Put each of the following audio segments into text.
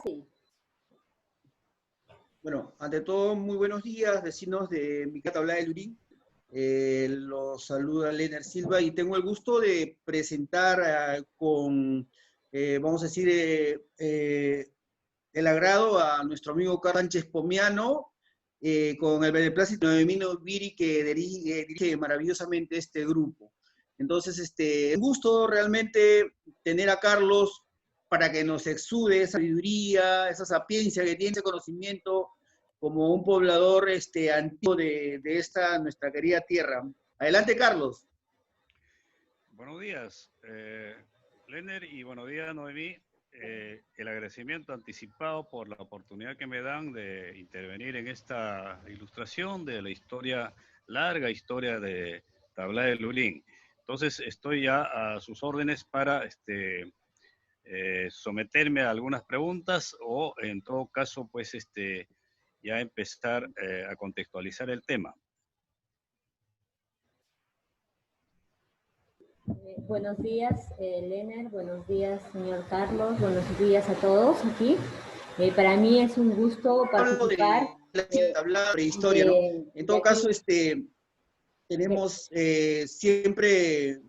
Sí. Bueno, ante todo, muy buenos días, vecinos de mi Tablada del Lurín. Los saluda Lener Silva y tengo el gusto de presentar vamos a decir, el agrado a nuestro amigo Carlos Sánchez Pomiano, con el beneplácito de Noemí Viri, que dirige maravillosamente este grupo. Entonces, un gusto realmente tener a Carlos para que nos exude esa sabiduría, esa sapiencia que tiene, ese conocimiento como un poblador antiguo de esta nuestra querida tierra. Adelante, Carlos. Buenos días, Lener, y buenos días, Noemí. El agradecimiento anticipado por la oportunidad que me dan de intervenir en esta ilustración de la historia, larga historia de Tablada del Lurín. Entonces, estoy ya a sus órdenes para someterme a algunas preguntas o, en todo caso, pues, ya empezar a contextualizar el tema. Buenos días, Lener, buenos días, señor Carlos, buenos días a todos aquí. Para mí es un gusto participar. Hablar de prehistoria, ¿no? En todo caso, tenemos siempre,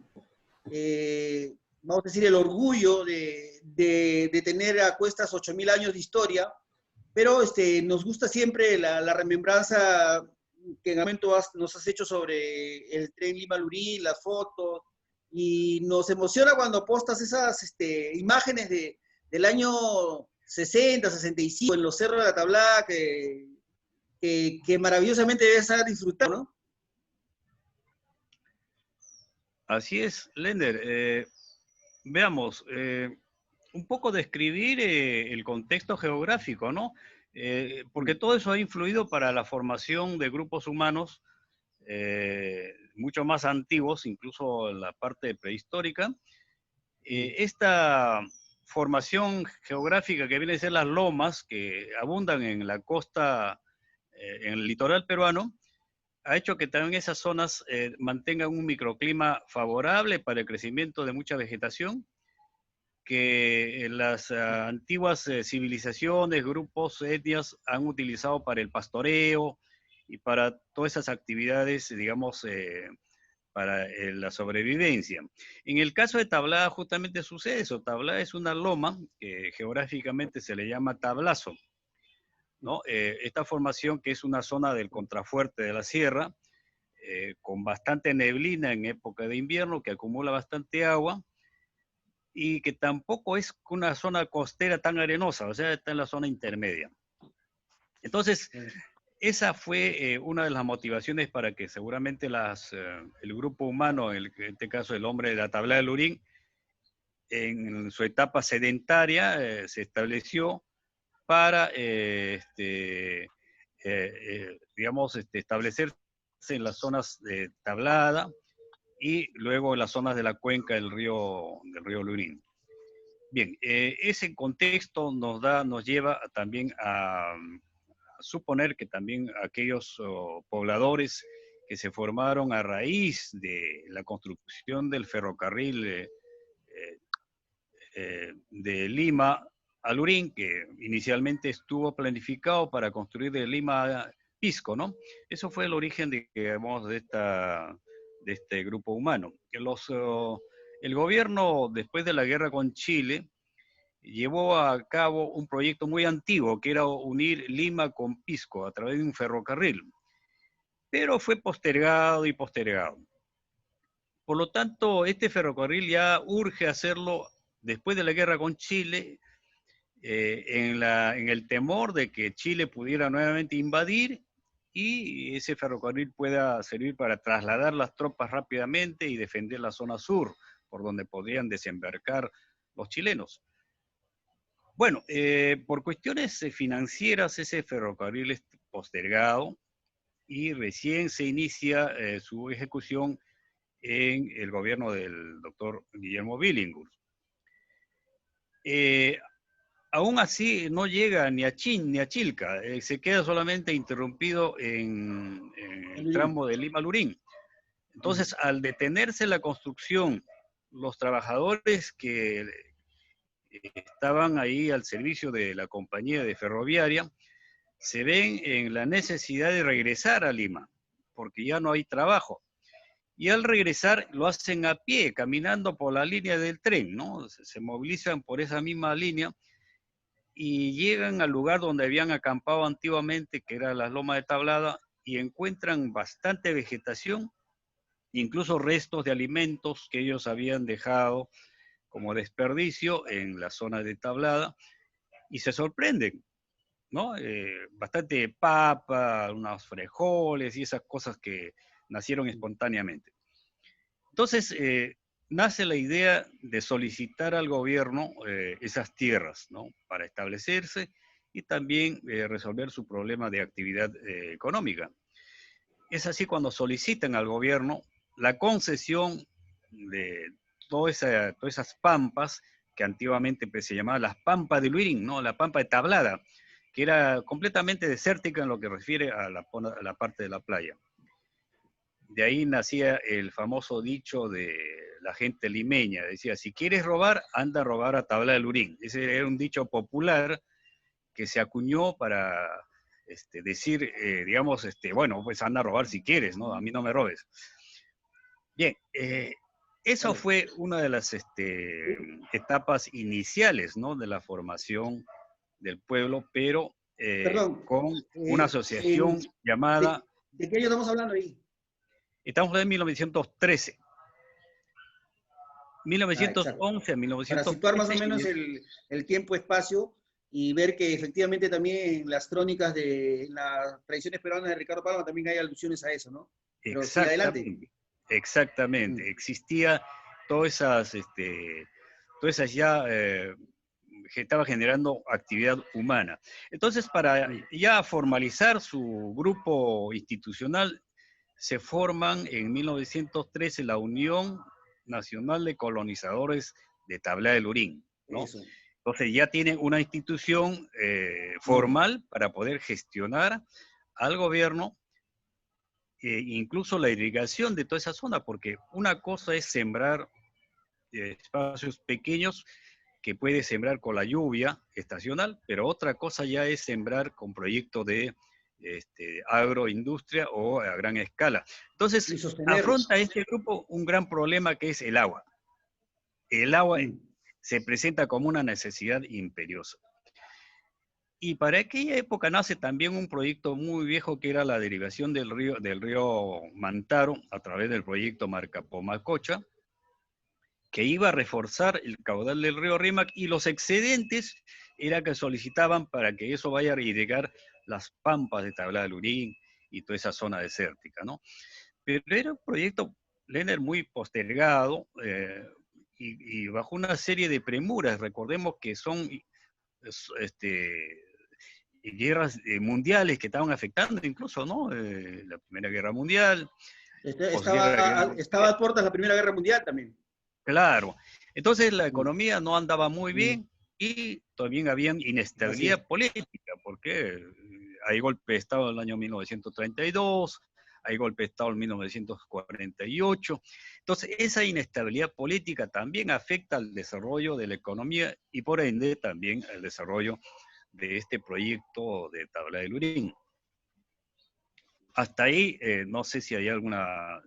vamos a decir, el orgullo de tener a cuestas 8.000 años de historia, pero nos gusta siempre la remembranza que en el momento nos has hecho sobre el tren Lima-Lurín, las fotos, y nos emociona cuando postas esas imágenes del año 60, 65 en los cerros de la Tablada, que maravillosamente debe estar disfrutando, ¿no? Así es, Lender. Veamos, un poco describir el contexto geográfico, ¿no? Porque todo eso ha influido para la formación de grupos humanos mucho más antiguos, incluso en la parte prehistórica. Esta formación geográfica que viene a ser las lomas, que abundan en la costa, en el litoral peruano, ha hecho que también esas zonas mantengan un microclima favorable para el crecimiento de mucha vegetación, que las antiguas civilizaciones, grupos, etnias han utilizado para el pastoreo y para todas esas actividades, digamos, para la sobrevivencia. En el caso de Tablada justamente sucede eso. Tablada es una loma que geográficamente se le llama tablazo, ¿no? Esta formación, que es una zona del contrafuerte de la sierra, con bastante neblina en época de invierno, que acumula bastante agua, y que tampoco es una zona costera tan arenosa, o sea, está en la zona intermedia. Entonces, esa fue una de las motivaciones para que seguramente el grupo humano, en este caso el hombre de la Tablada del Lurín, en su etapa sedentaria, se estableció para, digamos, establecerse en las zonas de Tablada y luego en las zonas de la cuenca del río Lurín. Bien, ese contexto nos lleva también a suponer que también aquellos pobladores que se formaron a raíz de la construcción del ferrocarril de Lima a Lurín, que inicialmente estuvo planificado para construir de Lima a Pisco, ¿no? Eso fue el origen, digamos, de este grupo humano. El gobierno, después de la guerra con Chile, llevó a cabo un proyecto muy antiguo, que era unir Lima con Pisco a través de un ferrocarril, pero fue postergado y postergado. Por lo tanto, este ferrocarril ya urge hacerlo después de la guerra con Chile, en el temor de que Chile pudiera nuevamente invadir y ese ferrocarril pueda servir para trasladar las tropas rápidamente y defender la zona sur, por donde podrían desembarcar los chilenos. Bueno, por cuestiones financieras ese ferrocarril es postergado y recién se inicia su ejecución en el gobierno del doctor Guillermo Billinghurst. Aún así no llega ni a Chilca, se queda solamente interrumpido en el tramo de Lima-Lurín. Entonces, al detenerse la construcción, los trabajadores que estaban ahí al servicio de la compañía de ferroviaria, se ven en la necesidad de regresar a Lima, porque ya no hay trabajo. Y al regresar lo hacen a pie, caminando por la línea del tren, ¿no? Se movilizan por esa misma línea y llegan al lugar donde habían acampado antiguamente, que era las Lomas de Tablada, y encuentran bastante vegetación, incluso restos de alimentos que ellos habían dejado como desperdicio en la zona de Tablada, y se sorprenden, ¿no? Bastante papa, unos frijoles y esas cosas que nacieron espontáneamente. Entonces, nace la idea de solicitar al gobierno esas tierras, ¿no? Para establecerse y también resolver su problema de actividad económica. Es así cuando solicitan al gobierno la concesión de todas esas pampas que antiguamente pues, se llamaban las pampas de Luirín, ¿no? La pampa de Tablada, que era completamente desértica en lo que refiere a la parte de la playa. De ahí nacía el famoso dicho de la gente limeña, decía, si quieres robar, anda a robar a Tablada de Lurín. Ese era un dicho popular que se acuñó para decir, digamos, bueno, pues anda a robar si quieres, ¿no? A mí no me robes. Bien, eso fue una de las etapas iniciales, ¿no? De la formación del pueblo, pero Perdón, con una asociación llamada... ¿De qué año estamos hablando ahí? Estamos hablando de 1913. 1911 a Para situar más o 1913. menos el tiempo-espacio y ver que efectivamente también en las crónicas de las tradiciones peruanas de Ricardo Palma también hay alusiones a eso, ¿no? Pero sí, adelante. Exactamente. Existía todas esas ya que estaba generando actividad humana. Entonces, para ya formalizar su grupo institucional, se forman en 1913 la Unión Nacional de Colonizadores de Tablada de Lurín, ¿no? Eso. Entonces ya tienen una institución formal para poder gestionar al gobierno, incluso la irrigación de toda esa zona, porque una cosa es sembrar espacios pequeños que puede sembrar con la lluvia estacional, pero otra cosa ya es sembrar con proyectos de agroindustria o a gran escala. Entonces, afronta este grupo un gran problema que es el agua. El agua se presenta como una necesidad imperiosa. Y para aquella época nace también un proyecto muy viejo que era la derivación del río Mantaro a través del proyecto Marcapomacocha, que iba a reforzar el caudal del río Rímac, y los excedentes era que solicitaban para que eso vaya a irrigar las pampas de Tablada de Lurín y toda esa zona desértica, ¿no? Pero era un proyecto, Lener, muy postergado y bajo una serie de premuras. Recordemos que son guerras mundiales que estaban afectando incluso, ¿no? La Primera Guerra Mundial. Estaba a puertas la Primera Guerra Mundial también. Claro. Entonces la economía no andaba muy bien y también había inestabilidad política, porque hay golpe de Estado en el año 1932, hay golpe de Estado en 1948. Entonces esa inestabilidad política también afecta al desarrollo de la economía y por ende también al desarrollo de este proyecto de Tablada de Lurín. Hasta ahí, no sé si hay alguna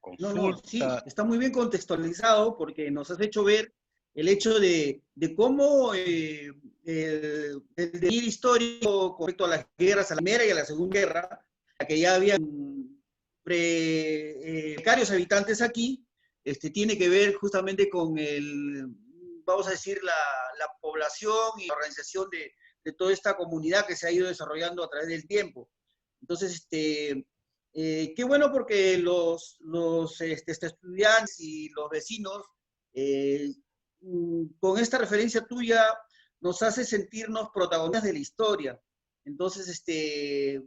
consulta. No, sí, está muy bien contextualizado porque nos has hecho ver el hecho de cómo el devenir histórico con respecto a las guerras, a la Primera y a la Segunda Guerra, que ya habían precarios habitantes aquí, tiene que ver justamente con vamos a decir, la población y la organización de toda esta comunidad que se ha ido desarrollando a través del tiempo. Entonces, qué bueno porque los estudiantes y los vecinos, con esta referencia tuya, nos hace sentirnos protagonistas de la historia. Entonces, de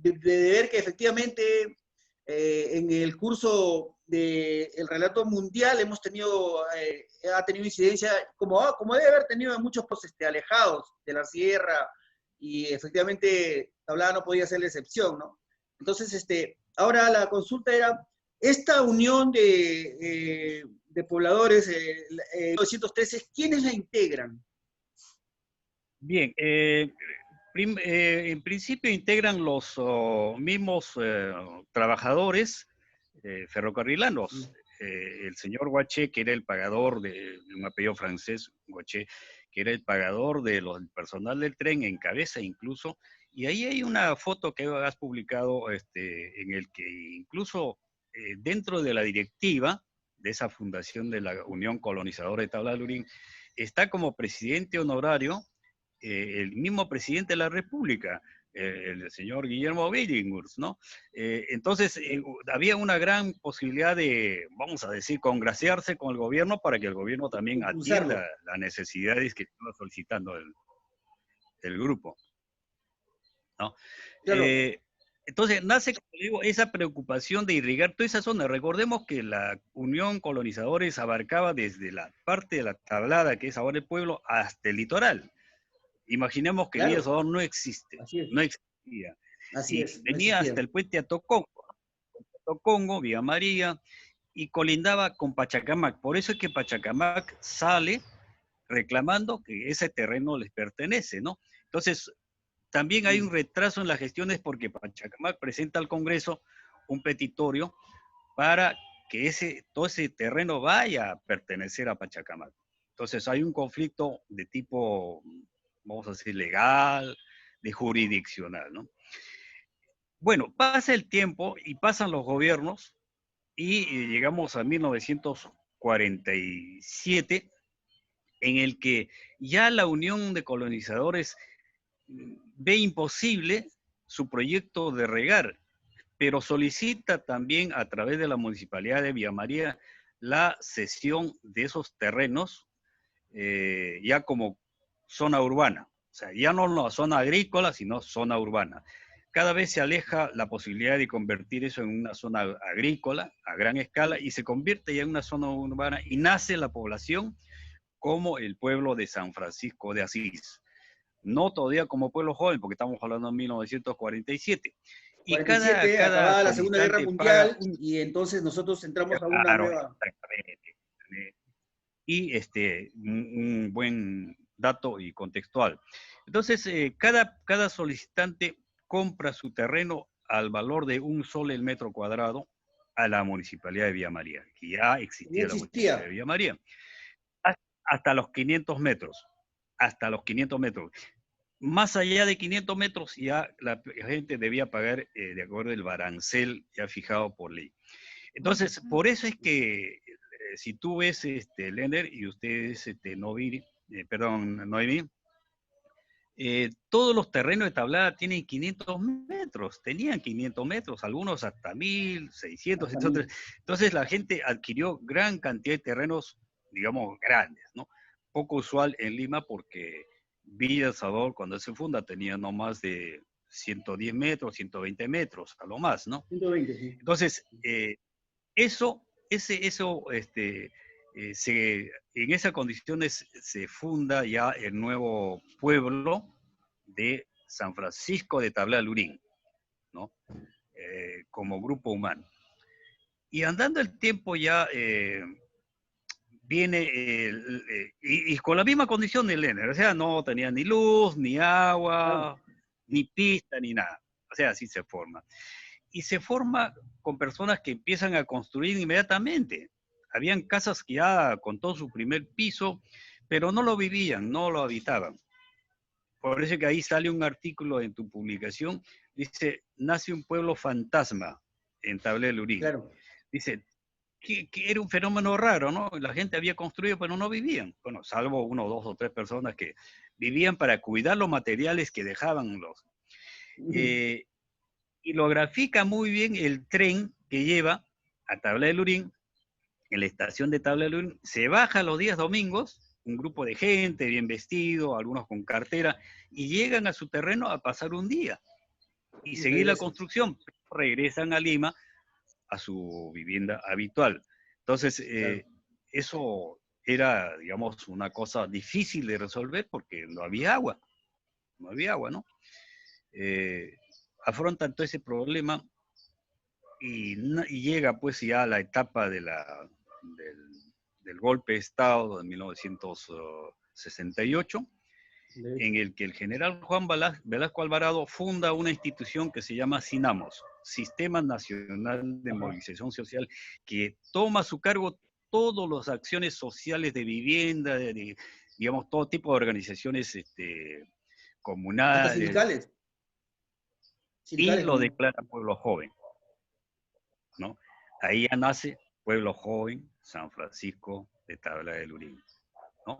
ver que efectivamente en el curso del relato mundial ha tenido incidencia, como debe haber tenido en muchos pueblos alejados de la sierra, y efectivamente Tablada no podía ser la excepción, ¿no? Entonces, ahora la consulta era, esta unión de de pobladores en 1913, ¿quiénes la integran? Bien, en principio integran los mismos trabajadores ferrocarrilanos. El señor Guaché, que era el pagador de un apellido francés, Guaché, que era el pagador del personal del tren, en cabeza incluso. Y ahí hay una foto que has publicado en el que incluso dentro de la directiva de esa fundación de la Unión Colonizadora de Tabla de Lurín, está como presidente honorario el mismo presidente de la República, el señor Guillermo Billinghurst, ¿no? Entonces, había una gran posibilidad de, vamos a decir, congraciarse con el gobierno para que el gobierno también atienda las necesidades que estaba solicitando el grupo, ¿no? Claro. Entonces, nace, como digo, esa preocupación de irrigar toda esa zona. Recordemos que la Unión Colonizadores abarcaba desde la parte de la tablada, que es ahora el pueblo, hasta el litoral. Imaginemos que Claro. Villa Salvador no existe, no existía. Así Y es, no venía existía. hasta el puente Atocongo, Villa María, y colindaba con Pachacamac. Por eso es que Pachacamac sale reclamando que ese terreno les pertenece, ¿no? Entonces, también hay un retraso en las gestiones porque Pachacamac presenta al Congreso un petitorio para que todo ese terreno vaya a pertenecer a Pachacamac. Entonces, hay un conflicto de tipo, vamos a decir, legal, de jurisdiccional, ¿no? Bueno, pasa el tiempo y pasan los gobiernos y llegamos a 1947, en el que ya la Unión de Colonizadores ve imposible su proyecto de regar, pero solicita también a través de la Municipalidad de Villa María la cesión de esos terrenos ya como zona urbana. O sea, ya no la zona agrícola, sino zona urbana. Cada vez se aleja la posibilidad de convertir eso en una zona agrícola a gran escala y se convierte ya en una zona urbana y nace la población como el pueblo de San Francisco de Asís. No todavía como pueblo joven, porque estamos hablando de 1947. Y 47, cada acabada la Segunda Guerra solicitante paga... Mundial, y entonces nosotros entramos a una Claro, nueva... exactamente. Y un buen dato y contextual. Entonces, cada solicitante compra su terreno al valor de $1 el metro cuadrado a la Municipalidad de Villa María, que ya existía la Municipalidad de Villa María, hasta los 500 metros, hasta los 500 metros. Más allá de 500 metros ya la gente debía pagar de acuerdo al arancel ya fijado por ley. Entonces, por eso es que si tú ves, Lender, y ustedes, Noemí, todos los terrenos de tablada tienen 500 metros, tenían 500 metros, algunos hasta 1.600. Entonces la gente adquirió gran cantidad de terrenos, digamos, grandes, ¿no? Poco usual en Lima porque Villa El Salvador, cuando se funda, tenía no más de 110 metros, 120 metros, a lo más, ¿no? 120, sí. Entonces, en esas condiciones se funda ya el nuevo pueblo de San Francisco de Tabla de Lurín, ¿no? Como grupo humano. Y andando el tiempo ya viene, y con la misma condición de Lener, o sea, no tenía ni luz, ni agua, ni pista, ni nada. O sea, así se forma. Y se forma con personas que empiezan a construir inmediatamente. Habían casas que ya con todo su primer piso, pero no lo vivían, no lo habitaban. Por eso que ahí sale un artículo en tu publicación, dice, nace un pueblo fantasma en Tabla de Lurín. Claro. Dice, que era un fenómeno raro, ¿no? La gente había construido, pero no vivían. Bueno, salvo 1, 2 o 3 personas que vivían para cuidar los materiales que dejaban los... y lo grafica muy bien el tren que lleva a Tabla de Lurín, en la estación de Tabla de Lurín, se baja los días domingos, un grupo de gente bien vestido, algunos con cartera, y llegan a su terreno a pasar un día y seguir la construcción. Regresan a Lima a su vivienda habitual. Entonces, eso era, digamos, una cosa difícil de resolver porque no había agua, ¿no? Afrontan todo ese problema y llega pues ya a la etapa del del golpe de Estado de 1968, en el que el general Juan Velasco Alvarado funda una institución que se llama SINAMOS, Sistema Nacional de Movilización Social, que toma a su cargo todas las acciones sociales de vivienda, digamos, todo tipo de organizaciones Hasta comunales, sindicales. y Sindicales lo también. declara pueblo joven, ¿no? Ahí ya nace Pueblo Joven San Francisco de Tabla del Lurín, ¿no?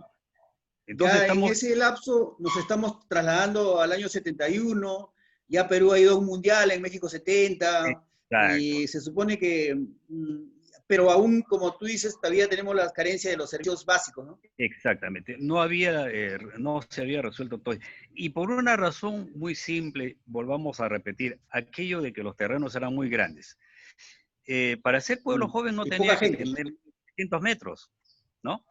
Entonces Ya en estamos... ese lapso nos estamos trasladando al año 71, ya Perú ha ido a un mundial en México 70, Exacto, y se supone que, pero aún, como tú dices, todavía tenemos las carencias de los servicios básicos, ¿no? exactamente. No se había resuelto todo. Y por una razón muy simple, volvamos a repetir, aquello de que los terrenos eran muy grandes. Para ser pueblo joven no Y poca tenía que gente. tener 300 metros, ¿no?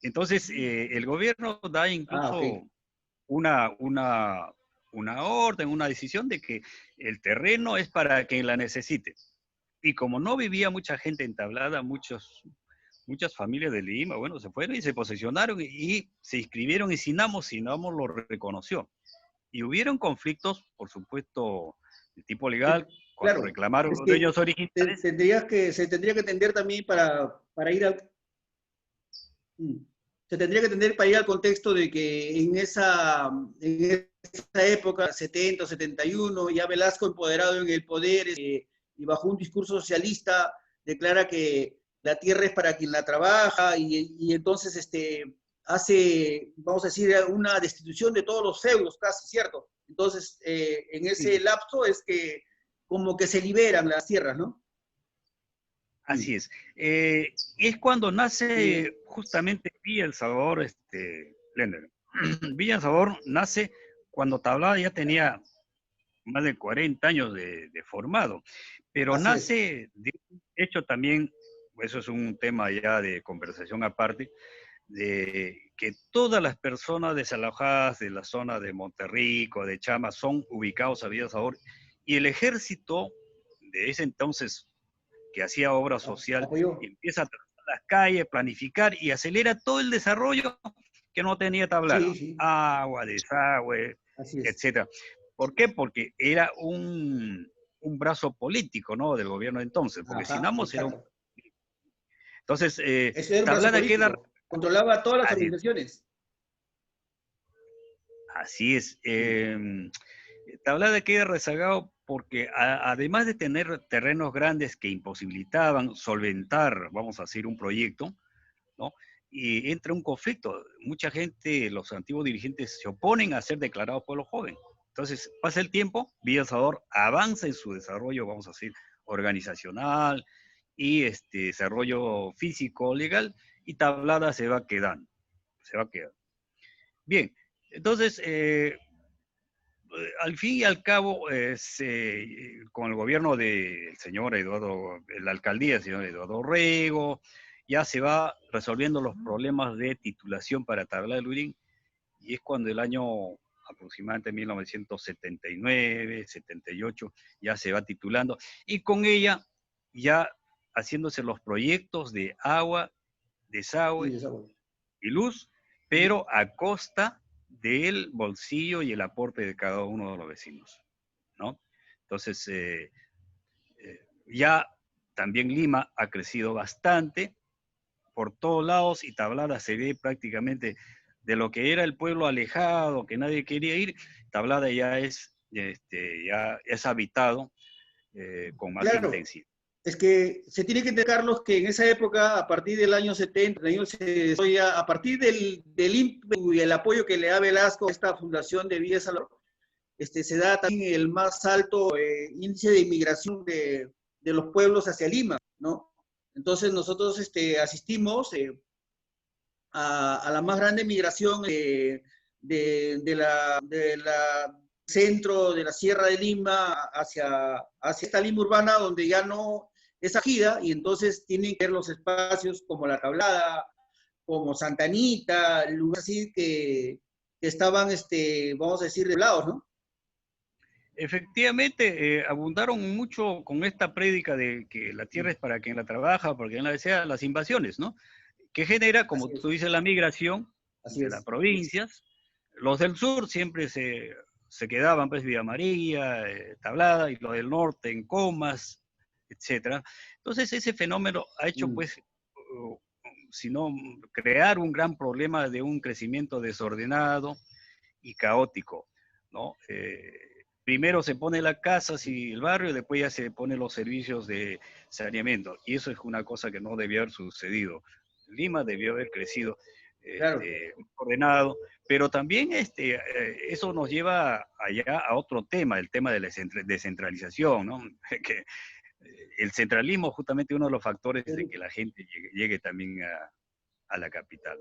Entonces, el gobierno da Ah, ok. incluso una, una, una orden, una decisión de que el terreno es para quien la necesite. Y como no vivía mucha gente entablada, muchas familias de Lima, bueno, se fueron y se posesionaron y se inscribieron y Sinamos lo reconoció. Y hubieron conflictos, por supuesto, de tipo legal, cuando Claro, reclamaron es los que dueños originales. se tendría que atender también para ir al, mm, se tendría que atender para ir al contexto de que en esa época, 70, 71, ya Velasco empoderado en el poder, y bajo un discurso socialista declara que la tierra es para quien la trabaja, y entonces hace, vamos a decir, una destitución de todos los feudos, casi, ¿cierto? Entonces, en ese Sí, lapso es que como que se liberan las tierras, ¿no? Mm. así es. Es cuando Y, nace justamente Villa El Salvador, Lender. Villa El Salvador nace cuando Tablada ya tenía más de 40 años de formado, pero así es. nace de un hecho también, eso es un tema ya de conversación aparte, de que todas las personas desalojadas de la zona de Monterrico, de Chama, son ubicados a Villa Sabor, y el ejército de ese entonces, que hacía obra social, Apoyó. empieza a trazar las calles, planificar y acelera todo el desarrollo que no tenía Sí, tablada, sí, agua, desagüe, así es. etcétera. ¿Por qué? Porque era un brazo político, ¿no? Del gobierno de entonces, porque Ajá, Sinamos era un... exacto. Entonces, Eso era un brazo Tablada queda... político. Controlaba todas las Así, organizaciones. así es. Mm. Tablada queda rezagado porque además de tener terrenos grandes que imposibilitaban solventar, vamos a decir, un proyecto, ¿no? Y entra un conflicto. Mucha gente, los antiguos dirigentes, se oponen a ser declarados pueblo joven. Entonces, pasa el tiempo, Villa El Salvador avanza en su desarrollo, vamos a decir, organizacional y desarrollo físico, legal, y Tablada se va quedando, se va quedando. Bien, entonces, al fin y al cabo, con el gobierno del señor Eduardo, la alcaldía del señor Eduardo Rego, ya se va resolviendo los problemas de titulación para Tabla de Lurín, y es cuando el año aproximadamente 1979, 78, ya se va titulando, y con ella ya haciéndose los proyectos de agua, Sí, desagüe desarrollo. y luz, pero a costa del bolsillo y el aporte de cada uno de los vecinos, ¿no? Entonces, ya también Lima ha crecido bastante por todos lados y Tablada se ve prácticamente de lo que era el pueblo alejado, que nadie quería ir, Tablada ya es habitado con más Claro, intensidad. es que se tiene que entender, Carlos, que en esa época, a partir del año 70, se desarrolla, a partir del ímpetu y el apoyo que le da Velasco a esta fundación de Villa Salvador, se da también el más alto índice de inmigración de los pueblos hacia Lima, ¿no? Entonces nosotros asistimos a la más grande migración de la centro de la Sierra de Lima hacia esta Lima urbana, donde ya no es acogida, y entonces tienen que ver los espacios como La Tablada, como Santa Anita, lugares así que estaban, vamos a decir, regulados, ¿no? Efectivamente, abundaron mucho con esta prédica de que la tierra es para quien la trabaja, para quien la desea, las invasiones, ¿no? que genera, como Así es. tú dices, la migración Así de es. las provincias. Los del sur siempre se quedaban, pues, Villa María, Tablada, y los del norte en Comas, etcétera. Entonces ese fenómeno ha hecho, Mm. pues, sino crear un gran problema de un crecimiento desordenado y caótico, ¿no? Primero se pone la casa, y el barrio, y después ya se ponen los servicios de saneamiento. Y eso es una cosa que no debió haber sucedido. Lima debió haber crecido Claro. ordenado, pero también eso nos lleva allá a otro tema, el tema de la descentralización, ¿no? Que el centralismo justamente uno de los factores de que la gente llegue también a la capital.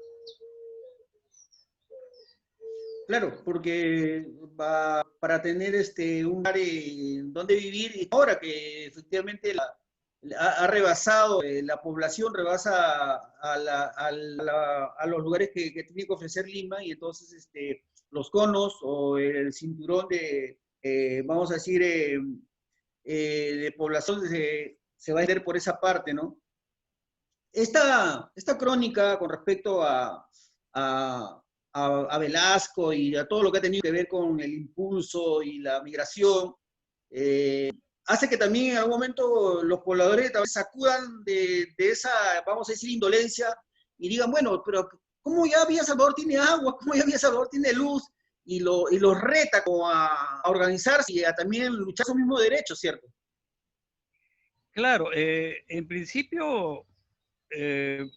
Claro, porque para tener un lugar donde vivir, y ahora que efectivamente ha rebasado, la población rebasa a los lugares que tiene que ofrecer Lima, y entonces los conos o el cinturón de, vamos a decir, de población se va a extender por esa parte, ¿no? Esta crónica con respecto a, a Velasco y a todo lo que ha tenido que ver con el impulso y la migración, hace que también en algún momento los pobladores también sacudan de esa, vamos a decir, indolencia, y digan, bueno, pero ¿cómo ya Villa Salvador tiene agua? ¿Cómo ya Villa Salvador tiene luz? Y los reta como a organizarse y a también luchar sus mismos derechos, ¿cierto? Claro, en principio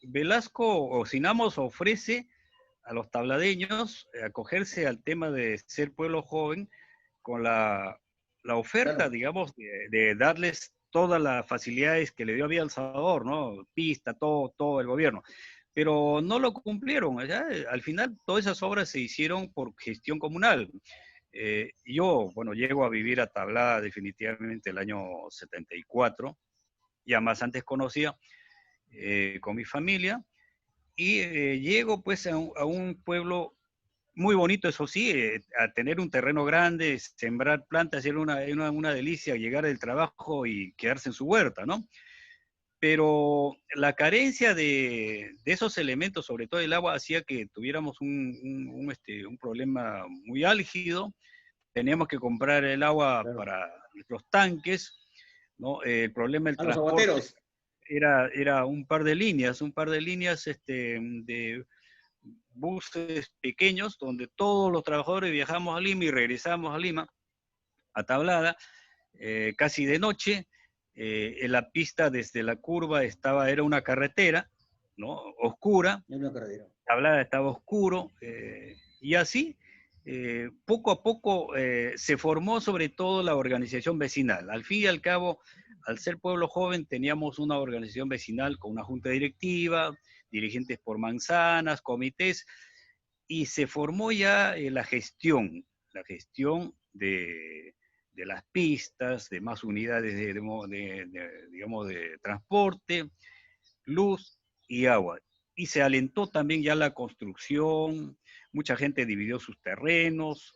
Velasco o Sinamos ofrece a los tabladeños acogerse al tema de ser pueblo joven con la oferta, Claro. digamos, de darles todas las facilidades que le dio a Villa El Salvador, ¿no? Pista, todo el gobierno. Pero no lo cumplieron. ¿Ya? Al final, todas esas obras se hicieron por gestión comunal. Yo, bueno, llego a vivir a Tablada definitivamente el año 74, ya más antes conocía, con mi familia, y llego pues a un pueblo muy bonito, eso sí, a tener un terreno grande, sembrar plantas, era una delicia llegar del trabajo y quedarse en su huerta, ¿no? Pero la carencia de esos elementos, sobre todo el agua, hacía que tuviéramos un problema muy álgido. Teníamos que comprar el agua Claro. para nuestros tanques, ¿no? El problema del A los transporte aguateros. era un par de líneas, de buses pequeños donde todos los trabajadores viajamos a Lima y regresamos a Lima, a Tablada, casi de noche. En la pista desde la curva era una carretera, ¿no? Oscura, Es una carretera. Tablada estaba oscuro, y así, poco a poco se formó sobre todo la organización vecinal. Al fin y al cabo, al ser pueblo joven, teníamos una organización vecinal con una junta directiva, dirigentes por manzanas, comités, y se formó ya la gestión de las pistas, de más unidades digamos, de transporte, luz y agua. Y se alentó también ya la construcción, mucha gente dividió sus terrenos,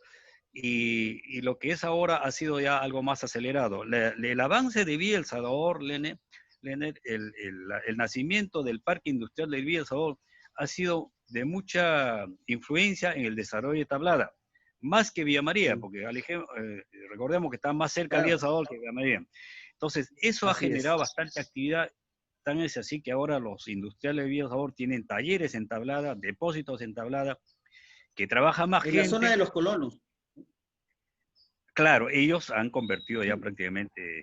y lo que es ahora ha sido ya algo más acelerado. El avance de Villa El Salvador, Lener, el nacimiento del Parque Industrial de Villa El Salvador ha sido de mucha influencia en el desarrollo de Tablada, más que Villa María, Sí. porque recordemos que está más cerca de Villa El Claro. Salvador que Villa María. Entonces, eso ha Así es. generado bastante actividad. Tan es así que ahora los industriales de Villa El Salvador tienen talleres en Tablada, depósitos en Tablada, que trabaja más En la zona gente. de los colonos. Claro, ellos han convertido ya prácticamente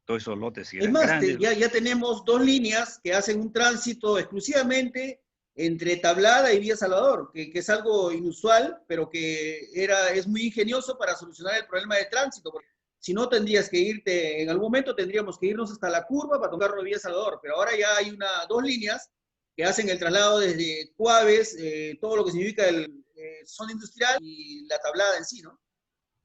todos esos lotes que Es eran más, grandes. ya tenemos dos líneas que hacen un tránsito exclusivamente entre Tablada y Villa Salvador, que es algo inusual, pero que es muy ingenioso para solucionar el problema de tránsito. Porque si no, tendrías que irte, en algún momento tendríamos que irnos hasta la curva para tocarlo de Villa Salvador, pero ahora ya hay dos líneas que hacen el traslado desde Cuaves, todo lo que significa el zona industrial, y la Tablada en sí, ¿no?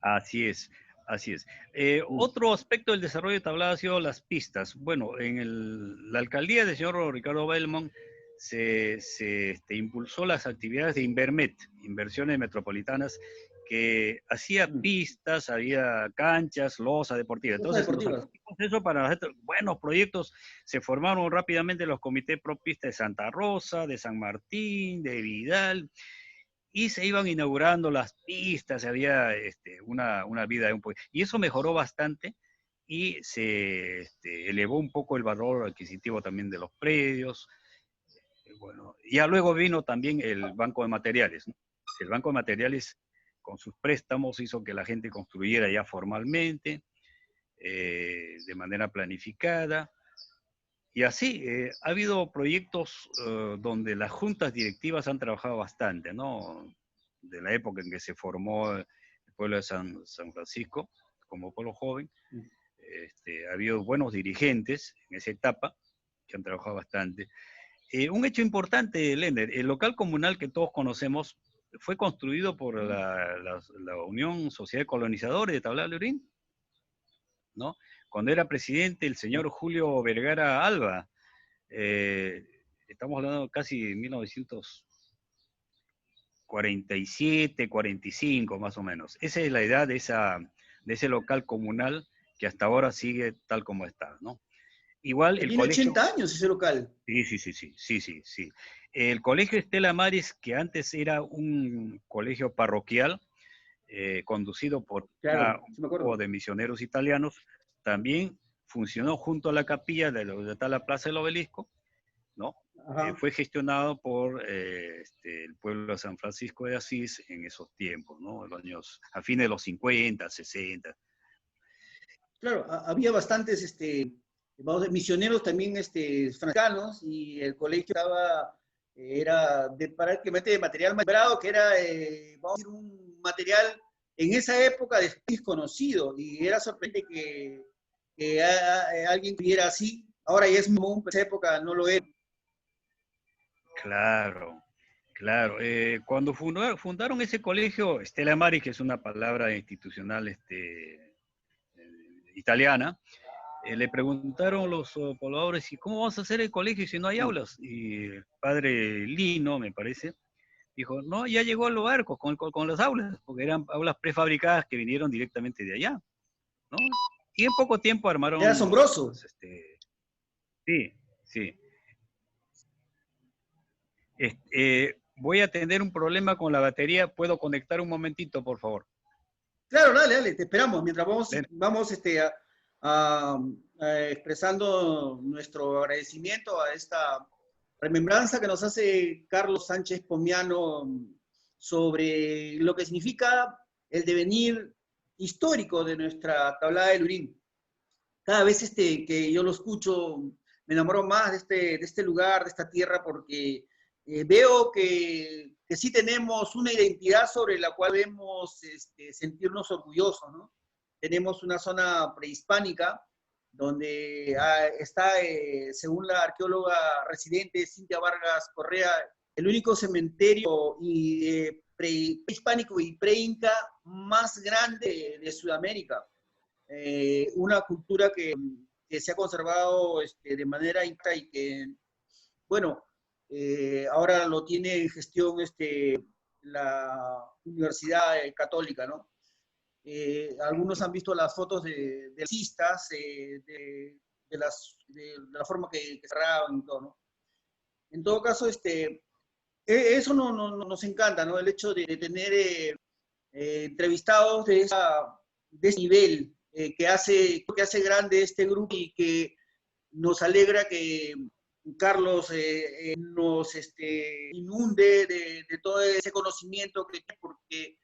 Así es, así es. Mm. Otro aspecto del desarrollo de Tablada ha sido las pistas. Bueno, la alcaldía del señor Ricardo Belmont se impulsó las actividades de Invermet, Inversiones Metropolitanas, que hacía pistas, había canchas, losas deportivas. Entonces, eso para nosotros, buenos proyectos, se formaron rápidamente los comités pro pista de Santa Rosa, de San Martín, de Vidal, y se iban inaugurando las pistas, había una vida un poco, y eso mejoró bastante y se elevó un poco el valor adquisitivo también de los predios. Bueno, ya luego vino también el Banco de Materiales, ¿no? El Banco de Materiales con sus préstamos hizo que la gente construyera ya formalmente, de manera planificada, y así ha habido proyectos donde las juntas directivas han trabajado bastante, ¿no? De la época en que se formó el pueblo de San Francisco como pueblo joven, ha habido buenos dirigentes en esa etapa que han trabajado bastante. Un hecho importante, Lender, el local comunal que todos conocemos fue construido por la Unión Sociedad de Colonizadores de Tablada de Lurín, ¿no? Cuando era presidente el señor Julio Vergara Alba, estamos hablando casi de 1947, 45 más o menos. Esa es la edad de ese local comunal que hasta ahora sigue tal como está, ¿no? Igual el tiene colegio... 80 años ese local. Sí. El colegio Estela Maris, que antes era un colegio parroquial, conducido por un grupo de misioneros italianos, también funcionó junto a la capilla de donde está la Plaza del Obelisco, ¿no? Fue gestionado por el pueblo de San Francisco de Asís en esos tiempos, ¿no? A fines de los 50, 60. Claro, había bastantes misioneros también franciscanos, y el colegio era prácticamente de material madurado, que era, vamos a decir, un material en esa época desconocido, y era sorprendente que alguien viviera así. Ahora ya es común, en esa época no lo era. Claro. Cuando fundaron ese colegio, Stella Maris, que es una palabra institucional italiana, le preguntaron los pobladores, ¿y cómo vamos a hacer el colegio si no hay aulas? Y el padre Lino, me parece, dijo, no, ya llegó el barco con las aulas, porque eran aulas prefabricadas que vinieron directamente de allá, ¿no? Y en poco tiempo armaron... Era asombroso. Sí. Voy a tener un problema con la batería, ¿puedo conectar un momentito, por favor? Claro, dale, te esperamos, mientras vamos expresando nuestro agradecimiento a esta remembranza que nos hace Carlos Sánchez Pomiano sobre lo que significa el devenir histórico de nuestra Tablada de Lurín. Cada vez que yo lo escucho, me enamoro más de este lugar, de esta tierra, porque veo que sí tenemos una identidad sobre la cual debemos sentirnos orgullosos, ¿no? Tenemos una zona prehispánica donde está, según la arqueóloga residente Cintia Vargas Correa, el único cementerio prehispánico y pre-inca más grande de Sudamérica. Una cultura que se ha conservado de manera intacta y que, bueno, ahora lo tiene en gestión la Universidad Católica, ¿no? Algunos han visto las fotos de las cistas, de la forma que cerraban y todo, ¿no? En todo caso, eso nos encanta, ¿no? El hecho de tener entrevistados de ese nivel, que hace grande este grupo, y que nos alegra que Carlos nos inunde de todo ese conocimiento, porque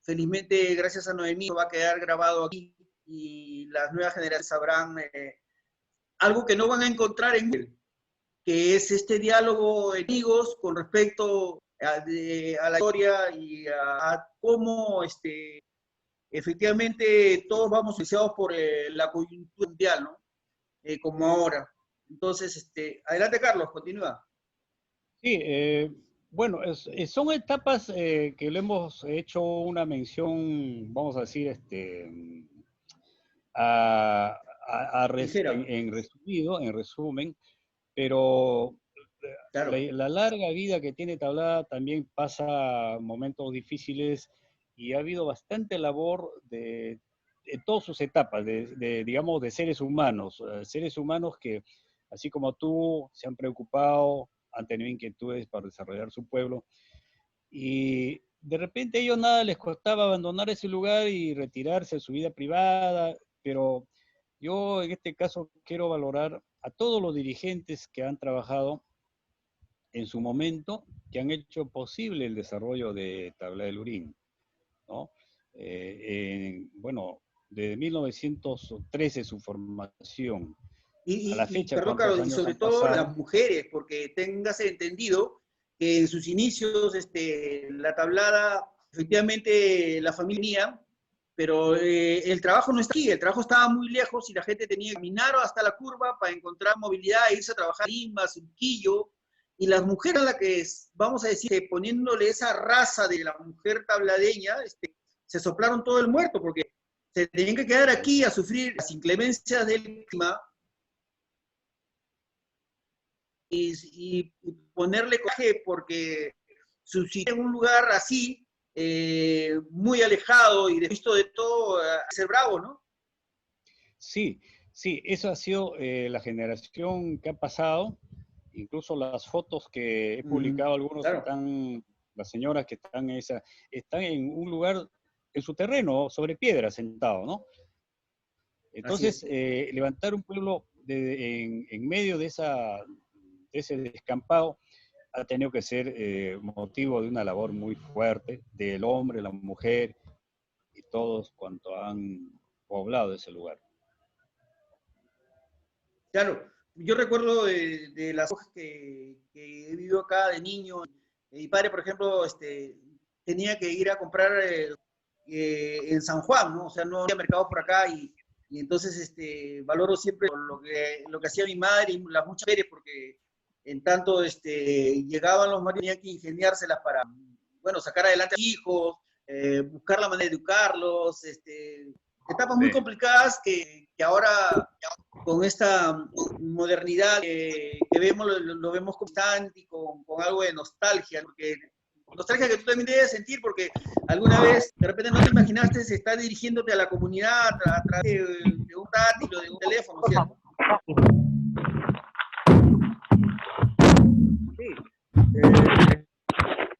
felizmente gracias a Noemí va a quedar grabado aquí, y las nuevas generaciones sabrán algo que no van a encontrar en él, que es este diálogo de amigos con respecto a la historia y a cómo efectivamente todos vamos influenciados por la coyuntura mundial, ¿no? Como ahora. Entonces, adelante Carlos, continúa. Sí, bueno, son etapas que le hemos hecho una mención, vamos a decir, en resumen, pero Claro. la larga vida que tiene Tablada también pasa momentos difíciles y ha habido bastante labor en todas sus etapas, digamos, de seres humanos que, así como tú, se han preocupado, han tenido inquietudes para desarrollar su pueblo, y de repente a ellos nada les costaba abandonar ese lugar y retirarse de su vida privada, pero yo en este caso quiero valorar a todos los dirigentes que han trabajado en su momento, que han hecho posible el desarrollo de Tablada del Urín, ¿no? Bueno, desde 1913 su formación, a la fecha, Perdón, ¿cuántos Carlos, y años sobre han todo pasado? las mujeres, porque tengas entendido que en sus inicios la Tablada, efectivamente la familia unía, pero el trabajo no está aquí, el trabajo estaba muy lejos y la gente tenía que caminar hasta la curva para encontrar movilidad e irse a trabajar a Lima, Surquillo, y las mujeres, la que vamos a decir, poniéndole esa raza de la mujer tabladeña, se soplaron todo el muerto, porque se tenían que quedar aquí a sufrir las inclemencias del clima y ponerle coraje porque subsistir en un lugar así, muy alejado y visto de todo, ser bravo, ¿no? Sí, sí, eso ha sido la generación que ha pasado, incluso las fotos que he publicado, algunos Claro. están, las señoras que están en un lugar, en su terreno, sobre piedras, sentado, ¿no? Entonces, levantar un pueblo en medio de ese descampado ha tenido que ser motivo de una labor muy fuerte del hombre, la mujer y todos cuantos han poblado ese lugar. Claro, yo recuerdo de las cosas que he vivido acá de niño. Mi padre, por ejemplo, tenía que ir a comprar en San Juan, ¿no? O sea, no había mercado por acá y entonces valoro siempre lo que hacía mi madre y las muchas mujeres porque en tanto llegaban los maridos, tenían que ingeniárselas para, bueno, sacar adelante a sus hijos, buscar la manera de educarlos, etapas muy complicadas que ahora con esta modernidad que vemos, lo vemos constante y con algo de nostalgia, porque nostalgia que tú también debes sentir, porque alguna vez de repente no te imaginaste se está dirigiéndote a la comunidad a través de un táctil o de un teléfono, ¿cierto? Sí,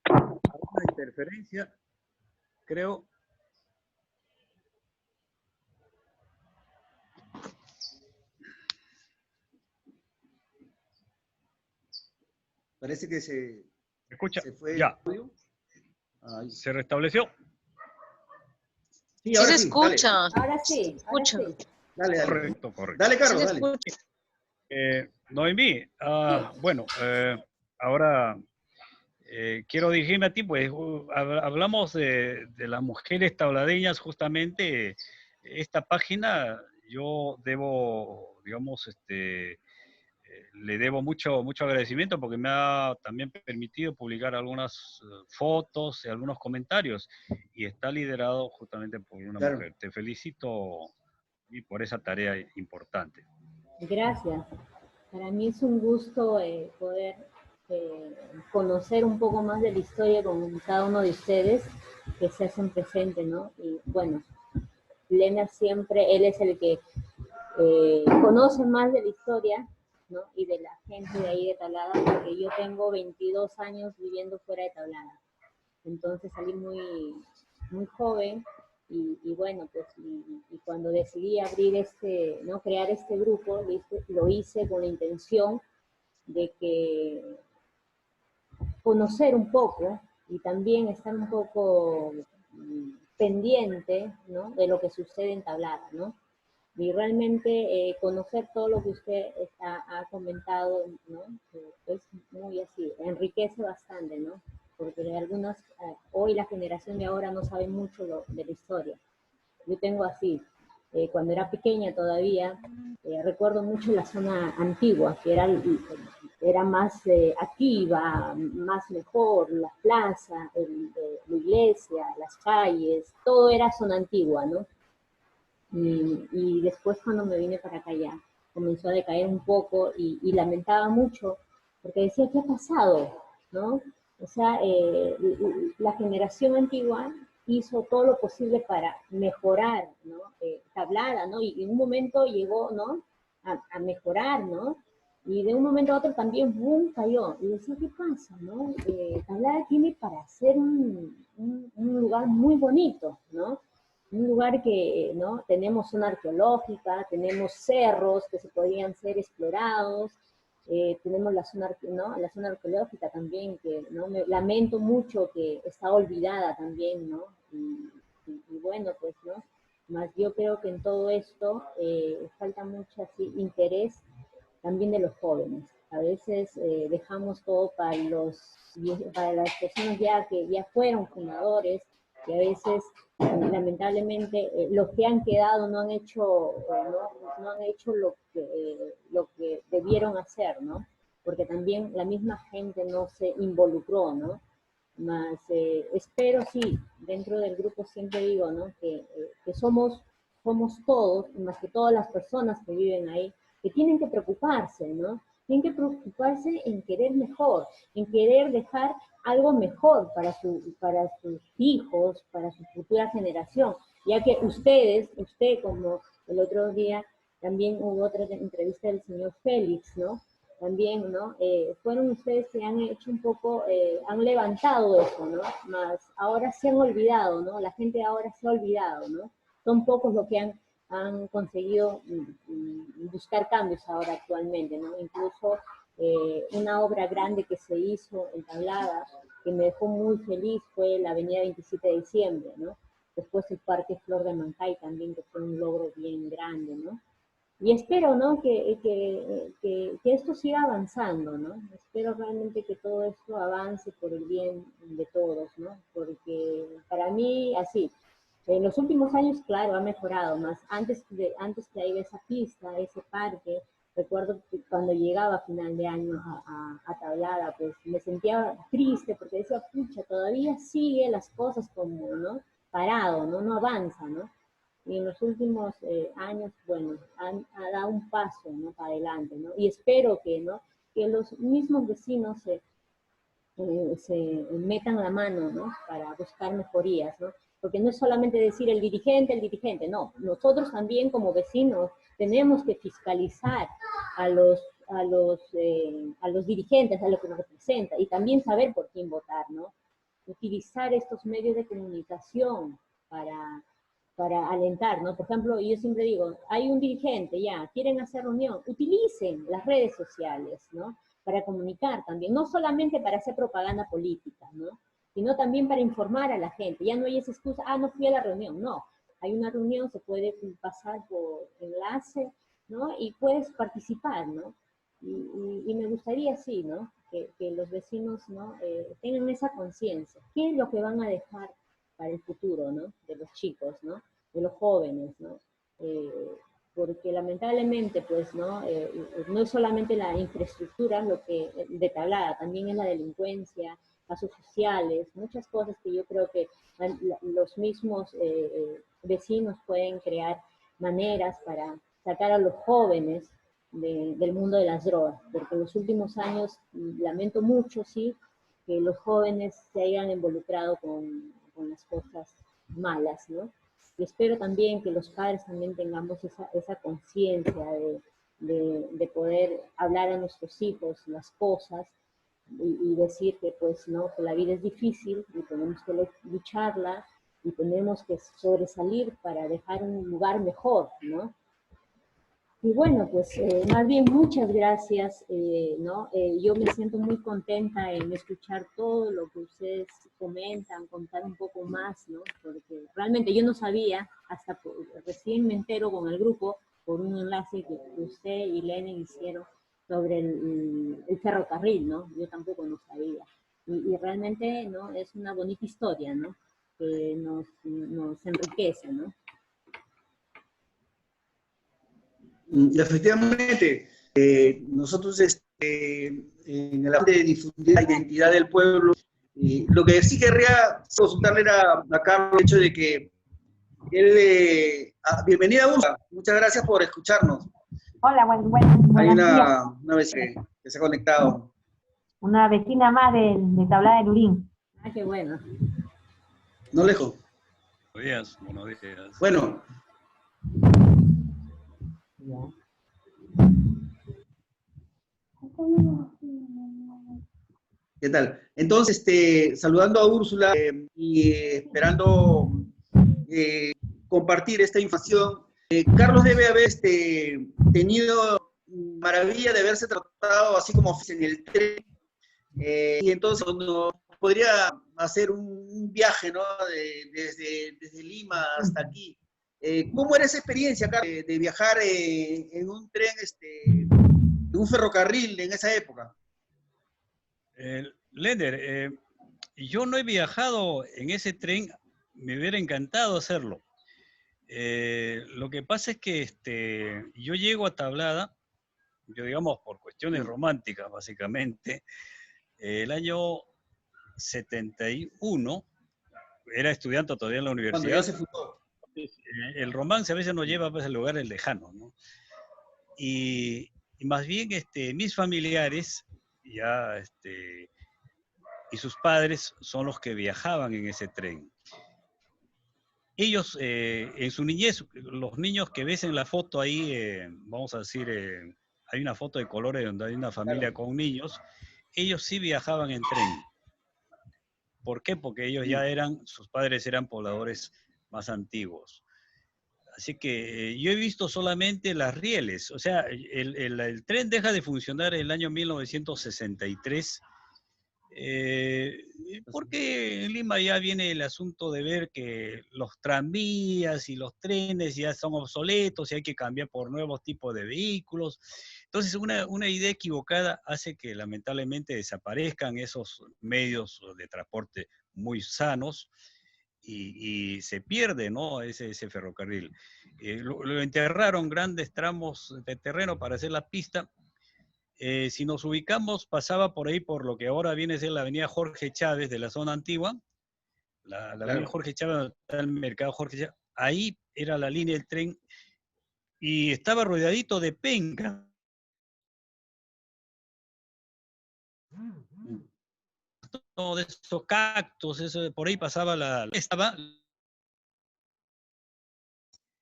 alguna interferencia, creo. Parece que se Escucha, fue el ya, audio. se restableció. Sí, Sí ahora se sí, escucha. dale. Ahora sí, ahora Escucha. sí. Dale. Correcto. Dale, Sí Carlos, se dale. escucha. Noemí, bueno, ahora quiero dirigirme a ti, pues hablamos de las mujeres tabladeñas, justamente esta página yo debo, digamos, le debo mucho agradecimiento porque me ha también permitido publicar algunas fotos y algunos comentarios y está liderado justamente por una mujer. Te felicito y por esa tarea importante. Gracias. Para mí es un gusto poder conocer un poco más de la historia con cada uno de ustedes que se hacen presente, ¿no? Y bueno, Lena siempre, él es el que conoce más de la historia, ¿no? Y de la gente de ahí de Tablada, porque yo tengo 22 años viviendo fuera de Tablada. Entonces salí muy, muy joven y bueno, pues y cuando decidí abrir ¿no? Crear este grupo, lo hice con la intención de que conocer un poco y también estar un poco pendiente, ¿no? De lo que sucede en Tablada, ¿no? Y realmente conocer todo lo que usted ha comentado, ¿no? Es muy así, enriquece bastante, ¿no? Porque algunos, hoy la generación de ahora no sabe mucho de la historia. Yo tengo así, cuando era pequeña todavía, recuerdo mucho la zona antigua, que era más activa, más mejor, la plaza, la iglesia, las calles, todo era zona antigua, ¿no? Y después cuando me vine para acá ya comenzó a decaer un poco y lamentaba mucho porque decía, ¿qué ha pasado? ¿No? O sea, la generación antigua hizo todo lo posible para mejorar, ¿no? Tablada, ¿no? Y en un momento llegó, ¿no? A mejorar, ¿no? Y de un momento a otro también, boom, cayó. Y decía, ¿qué pasa, no? Tablada tiene para ser un lugar muy bonito, ¿no? Un lugar que, ¿no? Tenemos zona arqueológica, tenemos cerros que se podrían ser explorados, tenemos la zona, ¿no? La zona arqueológica también, que, ¿no? Me lamento mucho que está olvidada también, ¿no? Y bueno, pues, ¿no? Más yo creo que en todo esto falta mucho así, interés también de los jóvenes. A veces dejamos todo para las personas ya que ya fueron fundadores, que a veces lamentablemente los que han quedado no han hecho, no han hecho lo que debieron hacer, ¿no? Porque también la misma gente no se involucró, ¿no? Más espero, sí, dentro del grupo siempre digo, ¿no? Que somos todos, más que todas las personas que viven ahí, que tienen que preocuparse, ¿no? Tienen que preocuparse en querer mejor, en querer dejar algo mejor para sus hijos, para su futura generación, ya que usted como el otro día también hubo otra entrevista del señor Félix, ¿no? También, ¿no? Fueron ustedes que han hecho un poco, han levantado eso, ¿no? Más ahora se han olvidado, ¿no? La gente ahora se ha olvidado, ¿no? Son pocos los que han conseguido buscar cambios ahora actualmente, ¿no? Incluso una obra grande que se hizo en Tablada, que me dejó muy feliz, fue la avenida 27 de diciembre, ¿no? Después el Parque Flor de Mancay también, que fue un logro bien grande, ¿no? Y espero, ¿no? Que esto siga avanzando, ¿no? Espero realmente que todo esto avance por el bien de todos, ¿no? Porque para mí, así, en los últimos años, claro, ha mejorado más. Antes que haya esa pista, ese parque, recuerdo que cuando llegaba a final de año a Tablada, pues me sentía triste porque decía, pucha, todavía sigue las cosas como, ¿no? Parado, ¿no? No avanza, ¿no? Y en los últimos años, bueno, ha dado un paso, ¿no? Para adelante, ¿no? Y espero que, ¿no? Que los mismos vecinos se metan la mano, ¿no? Para buscar mejorías, ¿no? Porque no es solamente decir el dirigente, no. Nosotros también como vecinos tenemos que fiscalizar a los dirigentes, a lo que nos representa, y también saber por quién votar, ¿no? Utilizar estos medios de comunicación para alentar, ¿no? Por ejemplo, yo siempre digo, hay un dirigente, ya, quieren hacer reunión, utilicen las redes sociales, ¿no? Para comunicar también, no solamente para hacer propaganda política, ¿no? Sino también para informar a la gente. Ya no hay esa excusa, no fui a la reunión, no. Hay una reunión, se puede pasar por enlace, ¿no? Y puedes participar, ¿no? Y me gustaría, sí, ¿no? Que los vecinos, ¿no? Tengan esa conciencia. ¿Qué es lo que van a dejar para el futuro, ¿no? De los chicos, ¿no? De los jóvenes, ¿no? Porque lamentablemente, pues, ¿no? No es solamente la infraestructura lo que de Tablada, también es la delincuencia, casos sociales, muchas cosas que yo creo que los mismos vecinos pueden crear maneras para sacar a los jóvenes del mundo de las drogas, porque en los últimos años, lamento mucho, sí, que los jóvenes se hayan involucrado con las cosas malas, ¿no? Y espero también que los padres también tengamos esa conciencia de poder hablar a nuestros hijos las cosas y decir que, pues, ¿no? Que la vida es difícil y tenemos que lucharla y tenemos que sobresalir para dejar un lugar mejor, ¿no? Y bueno, pues más bien muchas gracias, ¿no? Yo me siento muy contenta en escuchar todo lo que ustedes comentan, contar un poco más, ¿no? Porque realmente yo no sabía, recién me entero con el grupo, por un enlace que usted y Lenin hicieron sobre el ferrocarril, ¿no? Yo tampoco no sabía. Y realmente, ¿no? Es una bonita historia, ¿no? Que nos enriquece, ¿no? Y efectivamente, nosotros en el arte de difundir la identidad del pueblo, lo que sí querría consultarle era a Carlos el hecho de que él, bienvenida Ursa, muchas gracias por escucharnos. Hola, Hay buenos días. una vez que se ha conectado. una vecina más de Tablada de Lurín. Ah, qué bueno. No lejos. Buenos días, buenos días. Bueno. ¿Qué tal? Entonces, saludando a Úrsula y esperando compartir esta información, Carlos debe haber tenido maravilla de haberse tratado así como en el tren, y entonces nos podría hacer un viaje, ¿no? Desde Lima hasta aquí. ¿Cómo era esa experiencia, Carlos, de viajar en un tren, en un ferrocarril en esa época? Lender, yo no he viajado en ese tren, me hubiera encantado hacerlo. Lo que pasa es que yo llego a Tablada, yo digamos por cuestiones románticas básicamente, el año 71, era estudiante todavía en la universidad. Cuando ya se fundó. El romance a veces nos lleva pues, a lugares lejanos, ¿no? Y más bien mis familiares ya y sus padres son los que viajaban en ese tren. Ellos, en su niñez, los niños que ves en la foto ahí, vamos a decir, hay una foto de colores donde hay una familia con niños, ellos sí viajaban en tren. ¿Por qué? Porque ellos ya sus padres eran pobladores más antiguos. Así que yo he visto solamente las rieles, o sea, el tren deja de funcionar en el año 1963, porque en Lima ya viene el asunto de ver que los tranvías y los trenes ya son obsoletos y hay que cambiar por nuevos tipos de vehículos. Entonces, una idea equivocada hace que lamentablemente desaparezcan esos medios de transporte muy sanos y se pierde, ¿no? ese ferrocarril. Lo enterraron grandes tramos de terreno para hacer la pista. Si nos ubicamos, pasaba por ahí por lo que ahora viene a ser la avenida Jorge Chávez de la zona antigua, la avenida Jorge Chávez, donde está el mercado Jorge Chávez, ahí era la línea del tren y estaba rodeadito de penca. De esos cactus, por ahí pasaba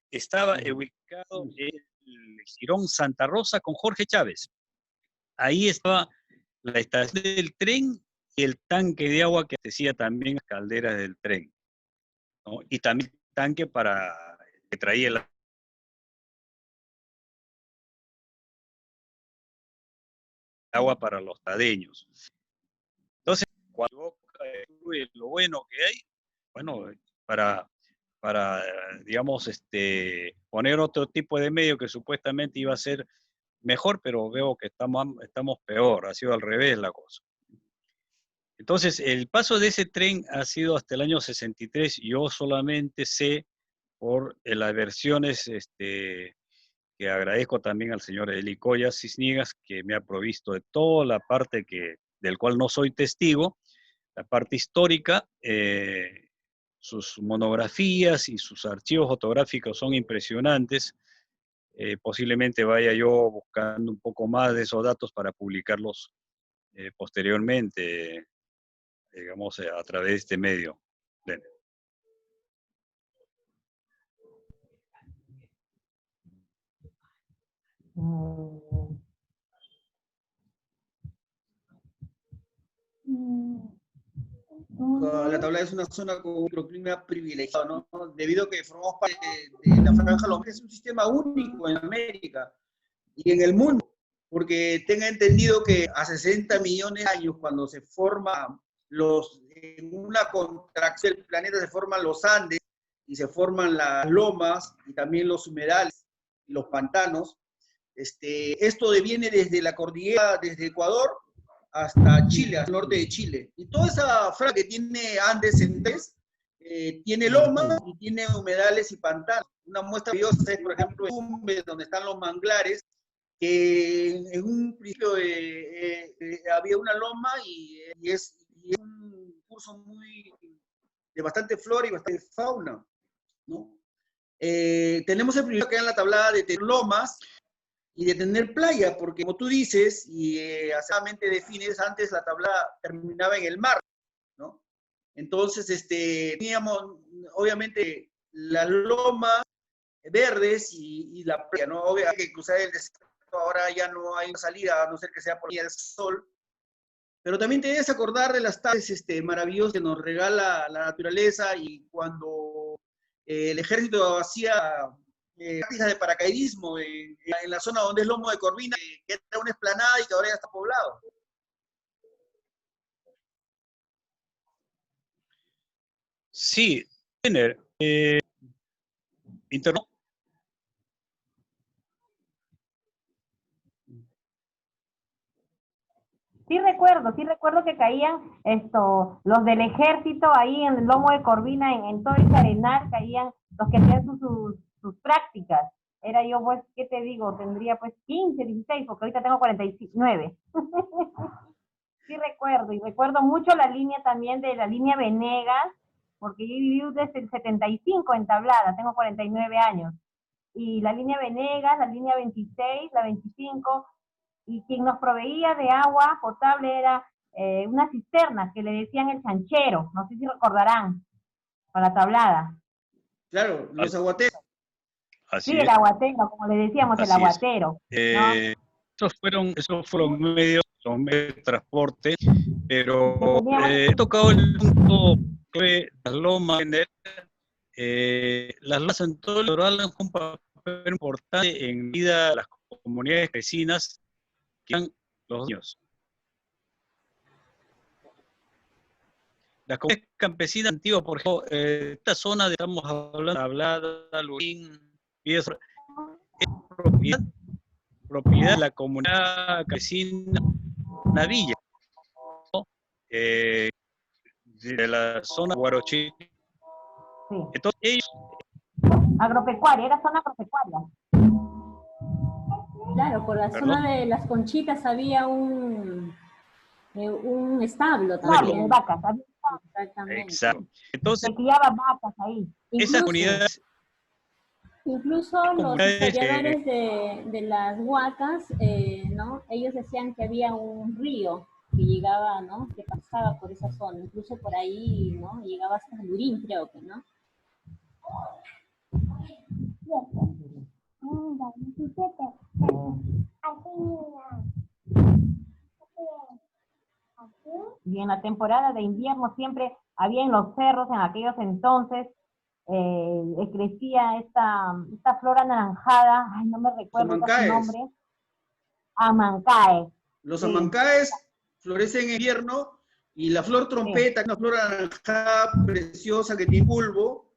estaba ubicado en el jirón Santa Rosa con Jorge Chávez. Ahí estaba la estación del tren y el tanque de agua que abastecía también las calderas del tren, ¿no? Y también el tanque que traía el agua para los tadeños. Entonces, cuando lo bueno que hay, bueno, para digamos, poner otro tipo de medio que supuestamente iba a ser mejor, pero veo que estamos peor, ha sido al revés la cosa. Entonces, el paso de ese tren ha sido hasta el año 63, yo solamente sé por las versiones que agradezco también al señor Eli Coya Cisnigas, que me ha provisto de toda la parte del cual no soy testigo, la parte histórica, sus monografías y sus archivos fotográficos son impresionantes. Posiblemente vaya yo buscando un poco más de esos datos para publicarlos posteriormente, digamos, a través de este medio. Bien. La Tablada es una zona con un microclima privilegiado, ¿no? Debido a que formamos parte de la Franja Lombriz, es un sistema único en América y en el mundo, porque tenga entendido que a 60 millones de años, cuando se forma en una contracción del planeta, se forman los Andes y se forman las lomas y también los humedales y los pantanos. Esto viene desde la cordillera, desde Ecuador hasta Chile, al norte de Chile. Y toda esa franja que tiene Andes centrales, tiene lomas y tiene humedales y pantanos. Una muestra curiosa es, por ejemplo, Tumbes, donde están los manglares, que en un principio había una loma y es un curso de bastante flora y bastante fauna, ¿no? Tenemos el privilegio que en la tablada de tener lomas y de tener playa, porque como tú dices, y acertadamente defines, antes la tabla terminaba en el mar, ¿no? Entonces, teníamos, obviamente, las lomas verdes y la playa, ¿no? Obviamente que cruzar el desierto ahora ya no hay salida, a no ser que sea por el sol, pero también te debes acordar de las tardes maravillosas que nos regala la naturaleza y cuando el ejército hacía prácticas de paracaidismo en la zona donde es Lomo de Corvina, que era una explanada y que ahora ya está poblado. Sí, interno. Sí recuerdo que caían los del ejército ahí en el Lomo de Corvina, en todo ese arenal, caían los que hacían sus prácticas. Era yo, pues, ¿qué te digo? Tendría pues 15, 16, porque ahorita tengo 49. Sí recuerdo, y recuerdo mucho la línea también de la línea Venegas, porque yo he vivido desde el 75 en Tablada, tengo 49 años. Y la línea Venegas, la línea 26, la 25, y quien nos proveía de agua potable era una cisterna que le decían el chanchero, no sé si recordarán, para Tablada. Claro, los aguateros. Así Sí, es. el aguatero, como le decíamos, el Así es. aguatero. ¿No? Esos fueron los medios de transporte, pero Teníamos... he tocado el punto que las lomas, las lomas en todo el litoral han jugado un papel importante en vida de las comunidades vecinas que eran los niños. Las comunidades campesinas antiguas, por ejemplo, esta zona de estamos hablando, Tablada, Lurín, y eso, es propiedad de la comunidad campesina Navilla, ¿no? De la zona de Guarochi. Sí. Entonces ellos... Agropecuaria, era zona agropecuaria. Claro, por la zona de las Conchitas había un establo también. De vacas. Exactamente. Exacto. Entonces, se criaban vacas ahí. Esas comunidades... Incluso los historiadores de las huacas, ¿no? Ellos decían que había un río que llegaba, ¿no? Que pasaba por esa zona, incluso por ahí, ¿no? Llegaba hasta Lurín, creo que, ¿no? Y en la temporada de invierno siempre había en los cerros, en aquellos entonces, crecía esta flor anaranjada, ay, no me recuerdo su nombre. Amancae. Los amancaes florecen en invierno y la flor trompeta, una flor anaranjada preciosa que tiene bulbo,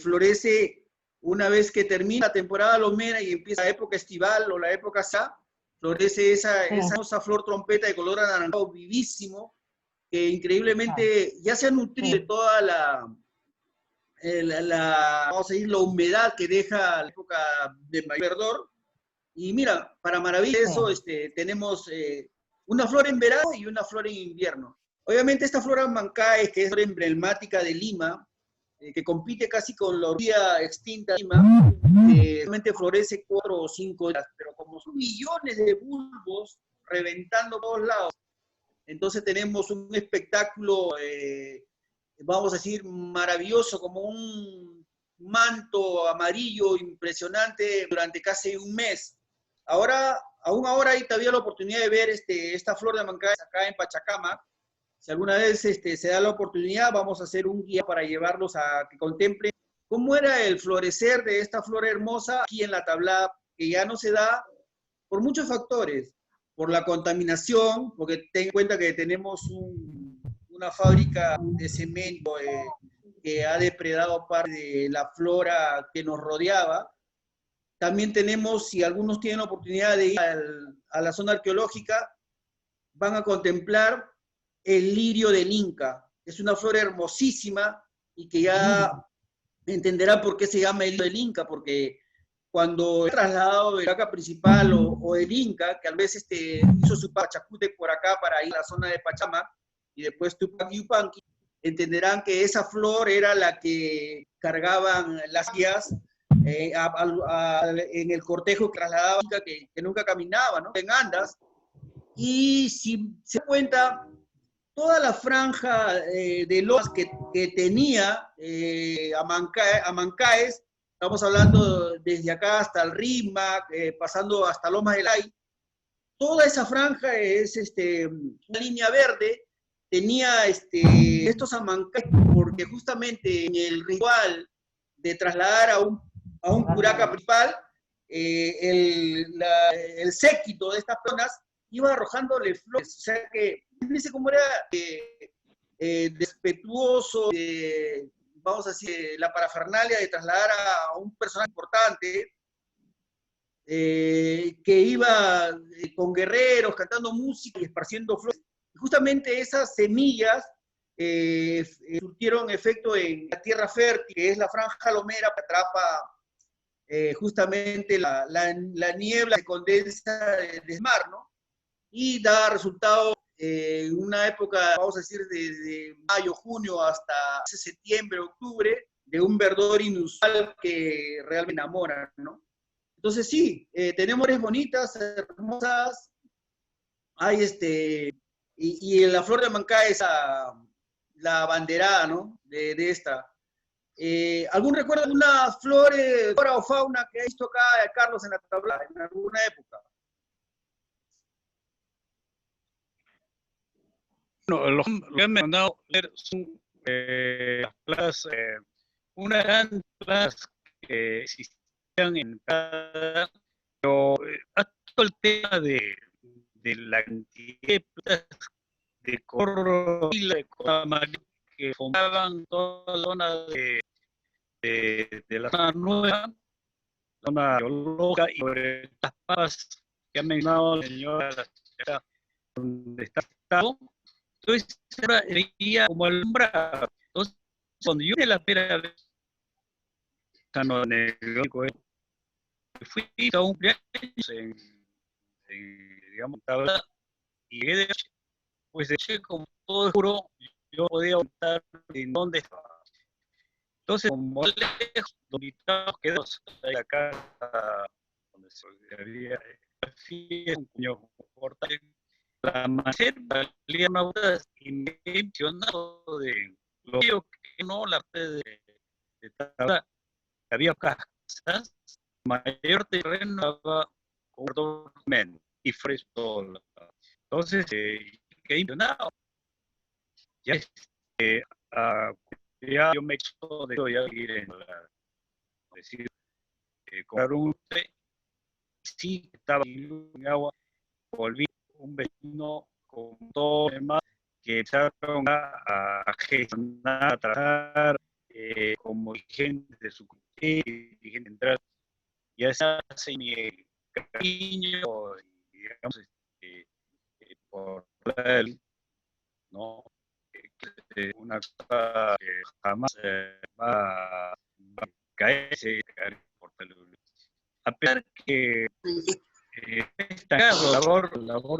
florece una vez que termina la temporada lomera y empieza la época estival o la época sa, florece esa hermosa flor trompeta de color anaranjado vivísimo, que increíblemente ya se ha nutrido de toda vamos a decir, la humedad que deja la época de mayor verdor. Y mira, para maravilla de eso, tenemos una flor en verano y una flor en invierno. Obviamente esta flor amancae, que es emblemática de Lima, que compite casi con la orquídea extinta de Lima, realmente florece 4 o 5 días, pero como son millones de bulbos reventando por todos lados, entonces tenemos un espectáculo, vamos a decir, maravilloso, como un manto amarillo impresionante durante casi un mes. Aún ahora hay todavía la oportunidad de ver esta flor de amancae acá en Pachacama. Si alguna vez se da la oportunidad, vamos a hacer un guía para llevarlos a que contemplen cómo era el florecer de esta flor hermosa aquí en la Tablada, que ya no se da por muchos factores. Por la contaminación, porque ten en cuenta que tenemos una fábrica de cemento que ha depredado parte de la flora que nos rodeaba. También tenemos, si algunos tienen la oportunidad de ir a la zona arqueológica, van a contemplar el lirio del Inca. Es una flor hermosísima y que ya entenderán por qué se llama el lirio del Inca, porque cuando he trasladado del Caca principal o del Inca, que a veces hizo su pachacute por acá para ir a la zona de Pachama, y después Tupac entenderán que esa flor era la que cargaban las guías en el cortejo que trasladaba, que nunca caminaba, ¿no? En andas. Y si se da cuenta, toda la franja de lomas que tenía Amancaes, estamos hablando desde acá hasta el Rímac, pasando hasta Lomas del Ay, toda esa franja es una línea verde, tenía estos Amancaes, porque justamente en el ritual de trasladar a un curaca principal, el séquito de estas personas iba arrojándole flores, o sea que, fíjense cómo era respetuoso, vamos a decir, la parafernalia de trasladar a un personaje importante, que iba con guerreros, cantando música y esparciendo flores. Y justamente esas semillas surtieron efecto en la tierra fértil, que es la franja lomera que atrapa justamente la niebla que condensa del mar, ¿no? Y da resultado en una época, vamos a decir, de mayo, junio hasta septiembre, octubre, de un verdor inusual que realmente enamora, ¿no? Entonces sí, tenemos áreas bonitas, hermosas, hay y la flor de Amancá es la banderada, ¿no? De esta. ¿Algún recuerdo de una flora o fauna que ha visto acá, Carlos, en la tabla, en alguna época? No, lo que me han mandado leer son las plantas, unas eran plantas que existían en cada, pero todo el tema de la cantidad de plantas de color de color amarillo que formaban toda la zona de la zona nueva, zona geológica, y sobre estas papas que ha mencionado la señora, donde está estado. Entonces, ahora veía como alumbrado. Entonces, cuando yo de la primera vez, fui a un cumpleaños digamos, tabla, y de noche, pues de noche, como todo oscuro, yo podía optar en dónde estaba. Entonces, como lejos, donde estábamos quedados, acá, donde se había un cuño portal, la maceta valía una boda y me he mencionado de lo que no la red de tabla, había casas, mayor terreno estaba con men y fresco. Entonces, quedé impresionado. Ya, ya yo me echo de ya ir en la, decir, comprar un té, sí, estaba en agua, volví un vecino con todo lo demás que empezaron a gestionar, a tratar como gente de su gente entrar, ya se hace mi cariño, digamos, por él, ¿no? Una cosa que jamás va a caerse por el, a pesar que esta labor claro.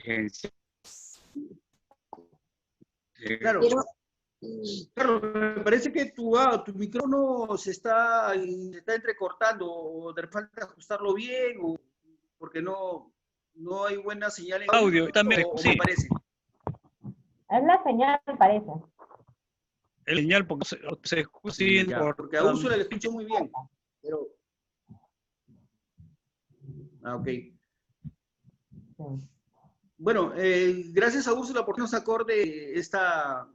Carlos, me parece que tu micrófono se está entrecortando, o de falta ajustarlo bien, o porque no hay buena señal en audio. También, o sí. me parece. Es la señal, parece. El señal, porque se escucha porque a Úrsula le escucho muy bien. Pero... ok. Sí. Bueno, gracias a Úrsula por nos acorde esta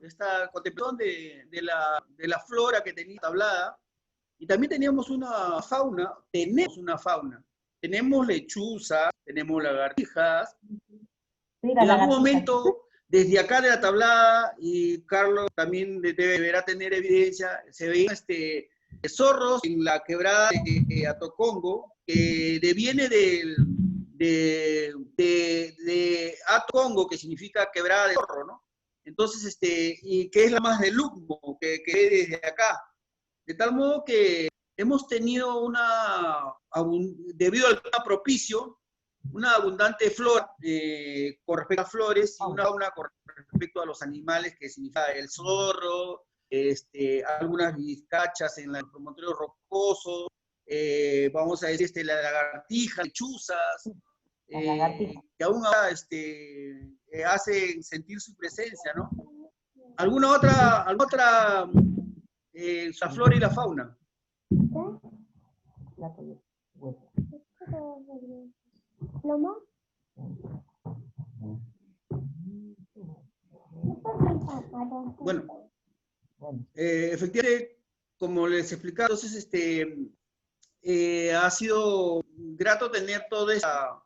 contemplación de la flora que tenía tablada. Y también teníamos una fauna, tenemos lechuza, tenemos lagartijas. Sí, en algún momento, desde acá de la tablada, y Carlos también deberá tener evidencia, se veían zorros en la quebrada de Atocongo, que deviene de Atocongo, que significa quebrada de zorro, ¿no? Entonces, y que es la más de Lucmo, que ve desde acá. De tal modo que hemos tenido debido al clima propicio, una abundante flora con respecto a flores, y una fauna con respecto a los animales, que significa el zorro, algunas vizcachas en los promontorios rocosos, vamos a decir, la lagartija, lechuzas, que aún ahora hacen sentir su presencia, ¿no? ¿Alguna otra la flora y la fauna? Bueno, efectivamente, como les explicaba, entonces ha sido grato tener toda esa,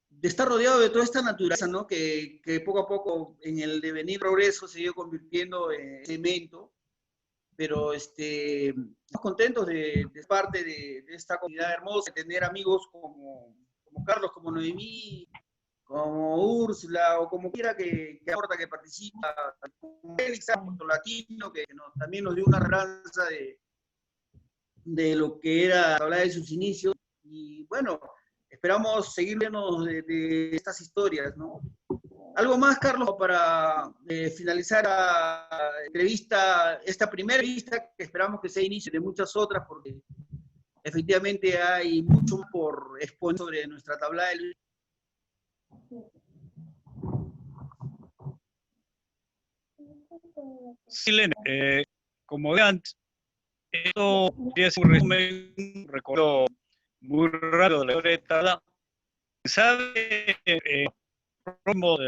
de estar rodeado de toda esta naturaleza, ¿no? Que poco a poco en el devenir progreso se ha ido convirtiendo en cemento, pero estamos contentos de ser parte de esta comunidad hermosa, de tener amigos como Carlos, como Noemí, como Úrsula, o como quiera que aporta, que participa, como Félix, Puerto Latino, que también nos dio una remembranza de lo que era hablar de sus inicios, y bueno, esperamos seguir viendo de estas historias, ¿no? ¿Algo más, Carlos, para finalizar la entrevista, esta primera entrevista, que esperamos que sea inicio de muchas otras, porque efectivamente hay mucho por exponer sobre nuestra tabla del... Sí, Lene, como de antes, esto es un resumen, un recuerdo muy rápido de la historia de Tabla. ¿Sabe? Próximos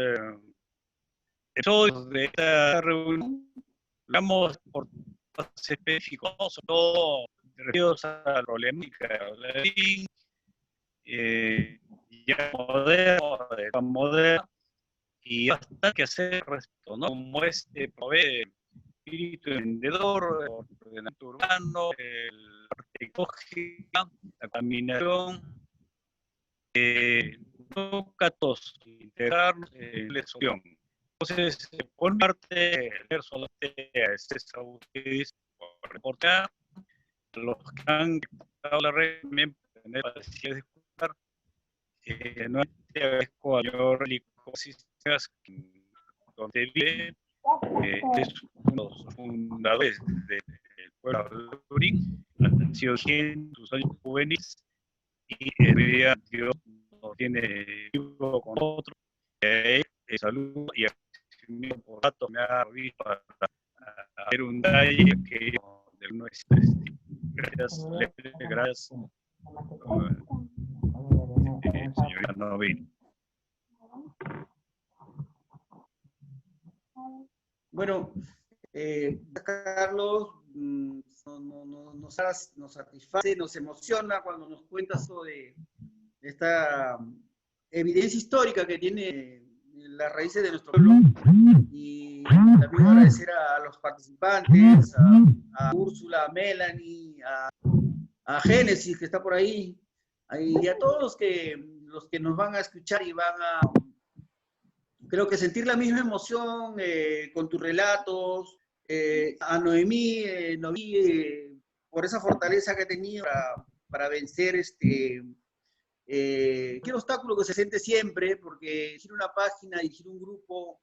episodios de esta reunión, hablamos por temas específicos, ¿no? Sobre todo referidos a la problemática de ya moderno, y bastante que hacer respecto, ¿no? Como provee espíritu vendedor, ordenamiento urbano, la parte ecológica, la contaminación, toca todos integrarnos en la solución. Entonces, por mi parte, solamente a ustedes por reportar, los que han dado la red, también tener la facilidad de escuchar. Nuevamente agradezco al señor Lico Sistemas, donde vive, es uno de los fundadores del pueblo de Lurín, han sido 100 sus años juveniles, y día Dios nos tiene vivo con nosotros. Saludo y agradecimiento por rato me ha visto a ver un detalle que del nuestro. Gracias, gracias, señorita Novín. Bueno, Carlos, nos satisface, nos emociona cuando nos cuentas sobre esta evidencia histórica que tiene las raíces de nuestro pueblo, y también agradecer a los participantes, a Úrsula, a Melanie, a Génesis, que está por ahí, y a todos los que nos van a escuchar y van a, creo que sentir la misma emoción con tus relatos, a Noemí, por esa fortaleza que ha tenido para vencer qué obstáculo que se siente siempre, porque dirigir una página, dirigir un grupo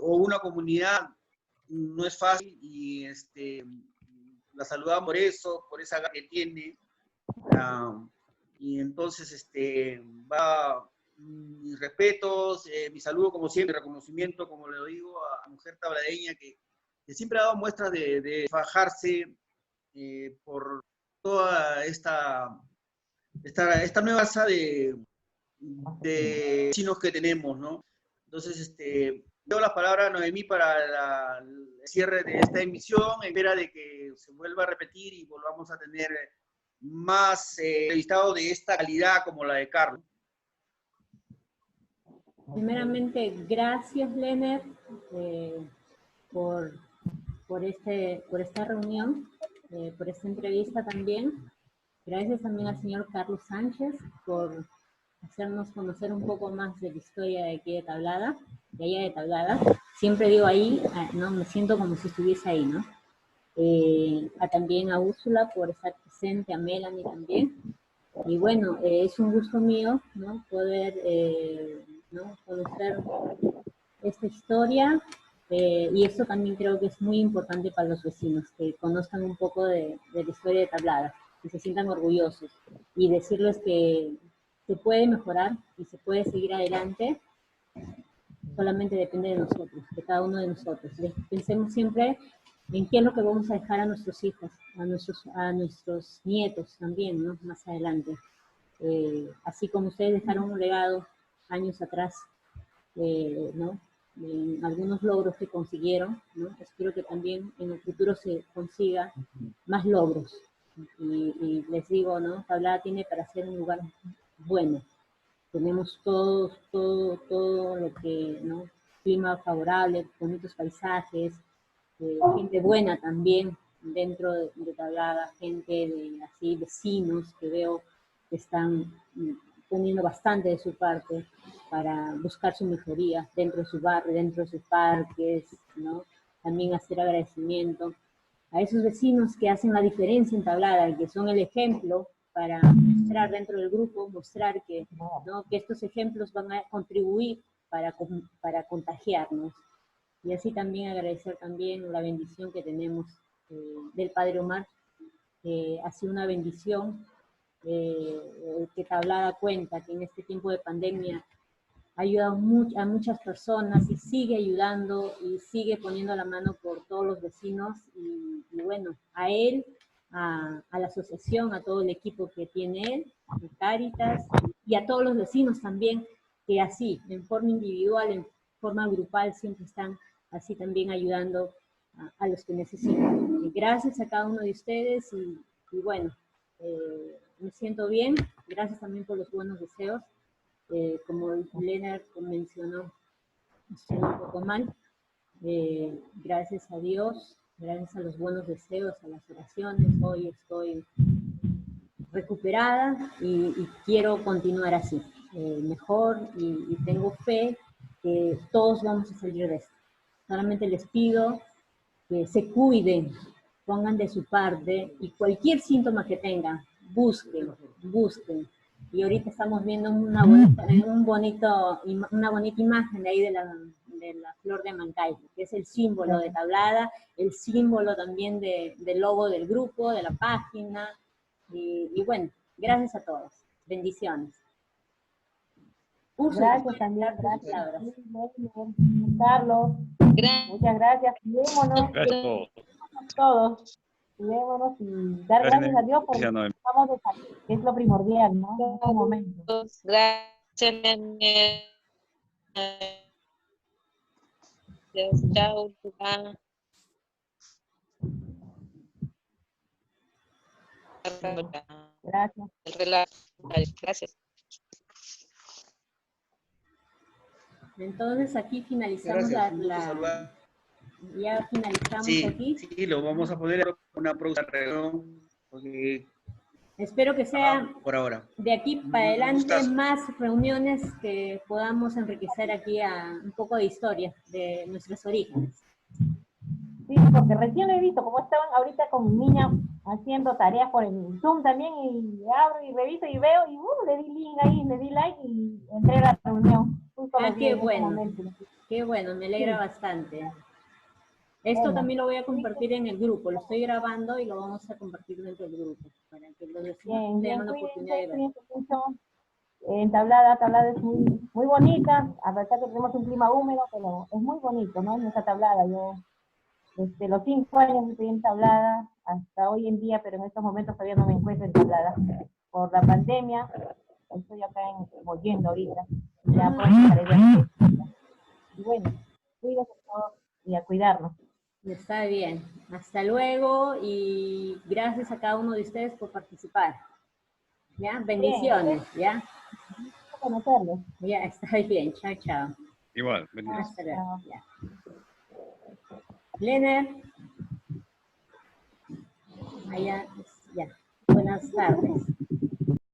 o una comunidad no es fácil, y la saludamos por eso, por esa gana que tiene, y entonces va mis respetos, mi saludo como siempre, reconocimiento, como le digo, a mujer tabladeña que siempre ha dado muestras de fajarse por toda esta nueva raza de vecinos que tenemos, ¿no? Entonces, doy las palabras a Noemí para el cierre de esta emisión, en espera de que se vuelva a repetir y volvamos a tener más entrevistados de esta calidad como la de Carlos. Primeramente, gracias, Lener, por esta reunión, por esta entrevista también. Gracias también al señor Carlos Sánchez por hacernos conocer un poco más de la historia de aquí de Tablada, de allá de Tablada. Siempre digo ahí, ¿no? Me siento como si estuviese ahí, ¿no? También a Úrsula por estar presente, a Melanie también. Y bueno, es un gusto mío, ¿no? Poder ¿no? conocer esta historia, y esto también creo que es muy importante para los vecinos, que conozcan un poco de la historia de Tablada. y se sientan orgullosos. Y decirles que se puede mejorar y se puede seguir adelante, solamente depende de nosotros, de cada uno de nosotros. Pensemos siempre en qué es lo que vamos a dejar a nuestros hijos, a nuestros nietos también, ¿no? Más adelante. Así como ustedes dejaron un legado años atrás, ¿no? En algunos logros que consiguieron, ¿no? Espero que también en el futuro se consiga más logros. Y les digo, ¿no? Tablada tiene para ser un lugar bueno. Tenemos todo lo que, ¿no? Clima favorable, bonitos paisajes, gente buena también dentro de Tablada, gente de así, vecinos que veo que están poniendo bastante de su parte para buscar su mejoría dentro de su barrio, dentro de sus parques, ¿no? También hacer agradecimiento a esos vecinos que hacen la diferencia en Tablada, que son el ejemplo para mostrar dentro del grupo, mostrar que, ¿no? Que estos ejemplos van a contribuir para contagiarnos. Y así también agradecer también la bendición que tenemos del Padre Omar, que ha sido una bendición que Tablada cuenta, que en este tiempo de pandemia ha ayudado a muchas personas y sigue ayudando y sigue poniendo la mano por todos los vecinos y bueno, a él, a la asociación, a todo el equipo que tiene él, de Cáritas, y a todos los vecinos también, que así, en forma individual, en forma grupal, siempre están así también ayudando a los que necesitan. Y gracias a cada uno de ustedes y bueno, me siento bien, gracias también por los buenos deseos. Como Leonard mencionó, estoy un poco mal. Gracias a Dios, gracias a los buenos deseos, a las oraciones, hoy estoy recuperada y quiero continuar así, mejor y tengo fe que todos vamos a salir de esto. Solamente les pido que se cuiden, pongan de su parte y cualquier síntoma que tengan, busquen. Y ahorita estamos viendo una bonita imagen de ahí de la flor de Mancay, que es el símbolo de Tablada, el símbolo también del logo del grupo, de la página. Y bueno, gracias a todos. Bendiciones. Gracias también, gracias. Carlos, muchas gracias. Cuidémonos, Gracias a todos. Cuidémonos y dar gracias a Dios porque estamos de salud, que es lo primordial, ¿no? En este momento. Gracias, chao. Gracias. El relato. Gracias. Entonces aquí finalizamos ya finalizamos aquí. Sí, lo vamos a poner una próxima reunión. Porque espero que sea por ahora. De aquí para adelante más reuniones que podamos enriquecer aquí a un poco de historia de nuestros orígenes. Sí, porque recién he visto cómo estaban ahorita con mi niña haciendo tareas por el Zoom también y abro y reviso y veo y le di link ahí, le di like y entré a la reunión. Qué bueno, me alegra bastante. Esto también lo voy a compartir en el grupo, lo estoy grabando y lo vamos a compartir dentro del grupo, para que los vecinos tengan la oportunidad de ver. Tablada es muy bonita, a pesar que tenemos un clima húmedo, pero es muy bonito, ¿no? Nuestra Tablada, yo desde los 5 años estoy en Tablada, hasta hoy en día, pero en estos momentos todavía no me encuentro en Tablada. Por la pandemia, estoy acá volviendo ahorita, ya por y bueno, cuídense todos y a cuidarnos. Está bien. Hasta luego y gracias a cada uno de ustedes por participar. ¿Ya? Bendiciones, ¿ya? Conocerlos. Ya, está bien. Chao, chao. Igual, bendiciones. Hasta luego. Ya. Leonard. Allá, ya. Buenas tardes.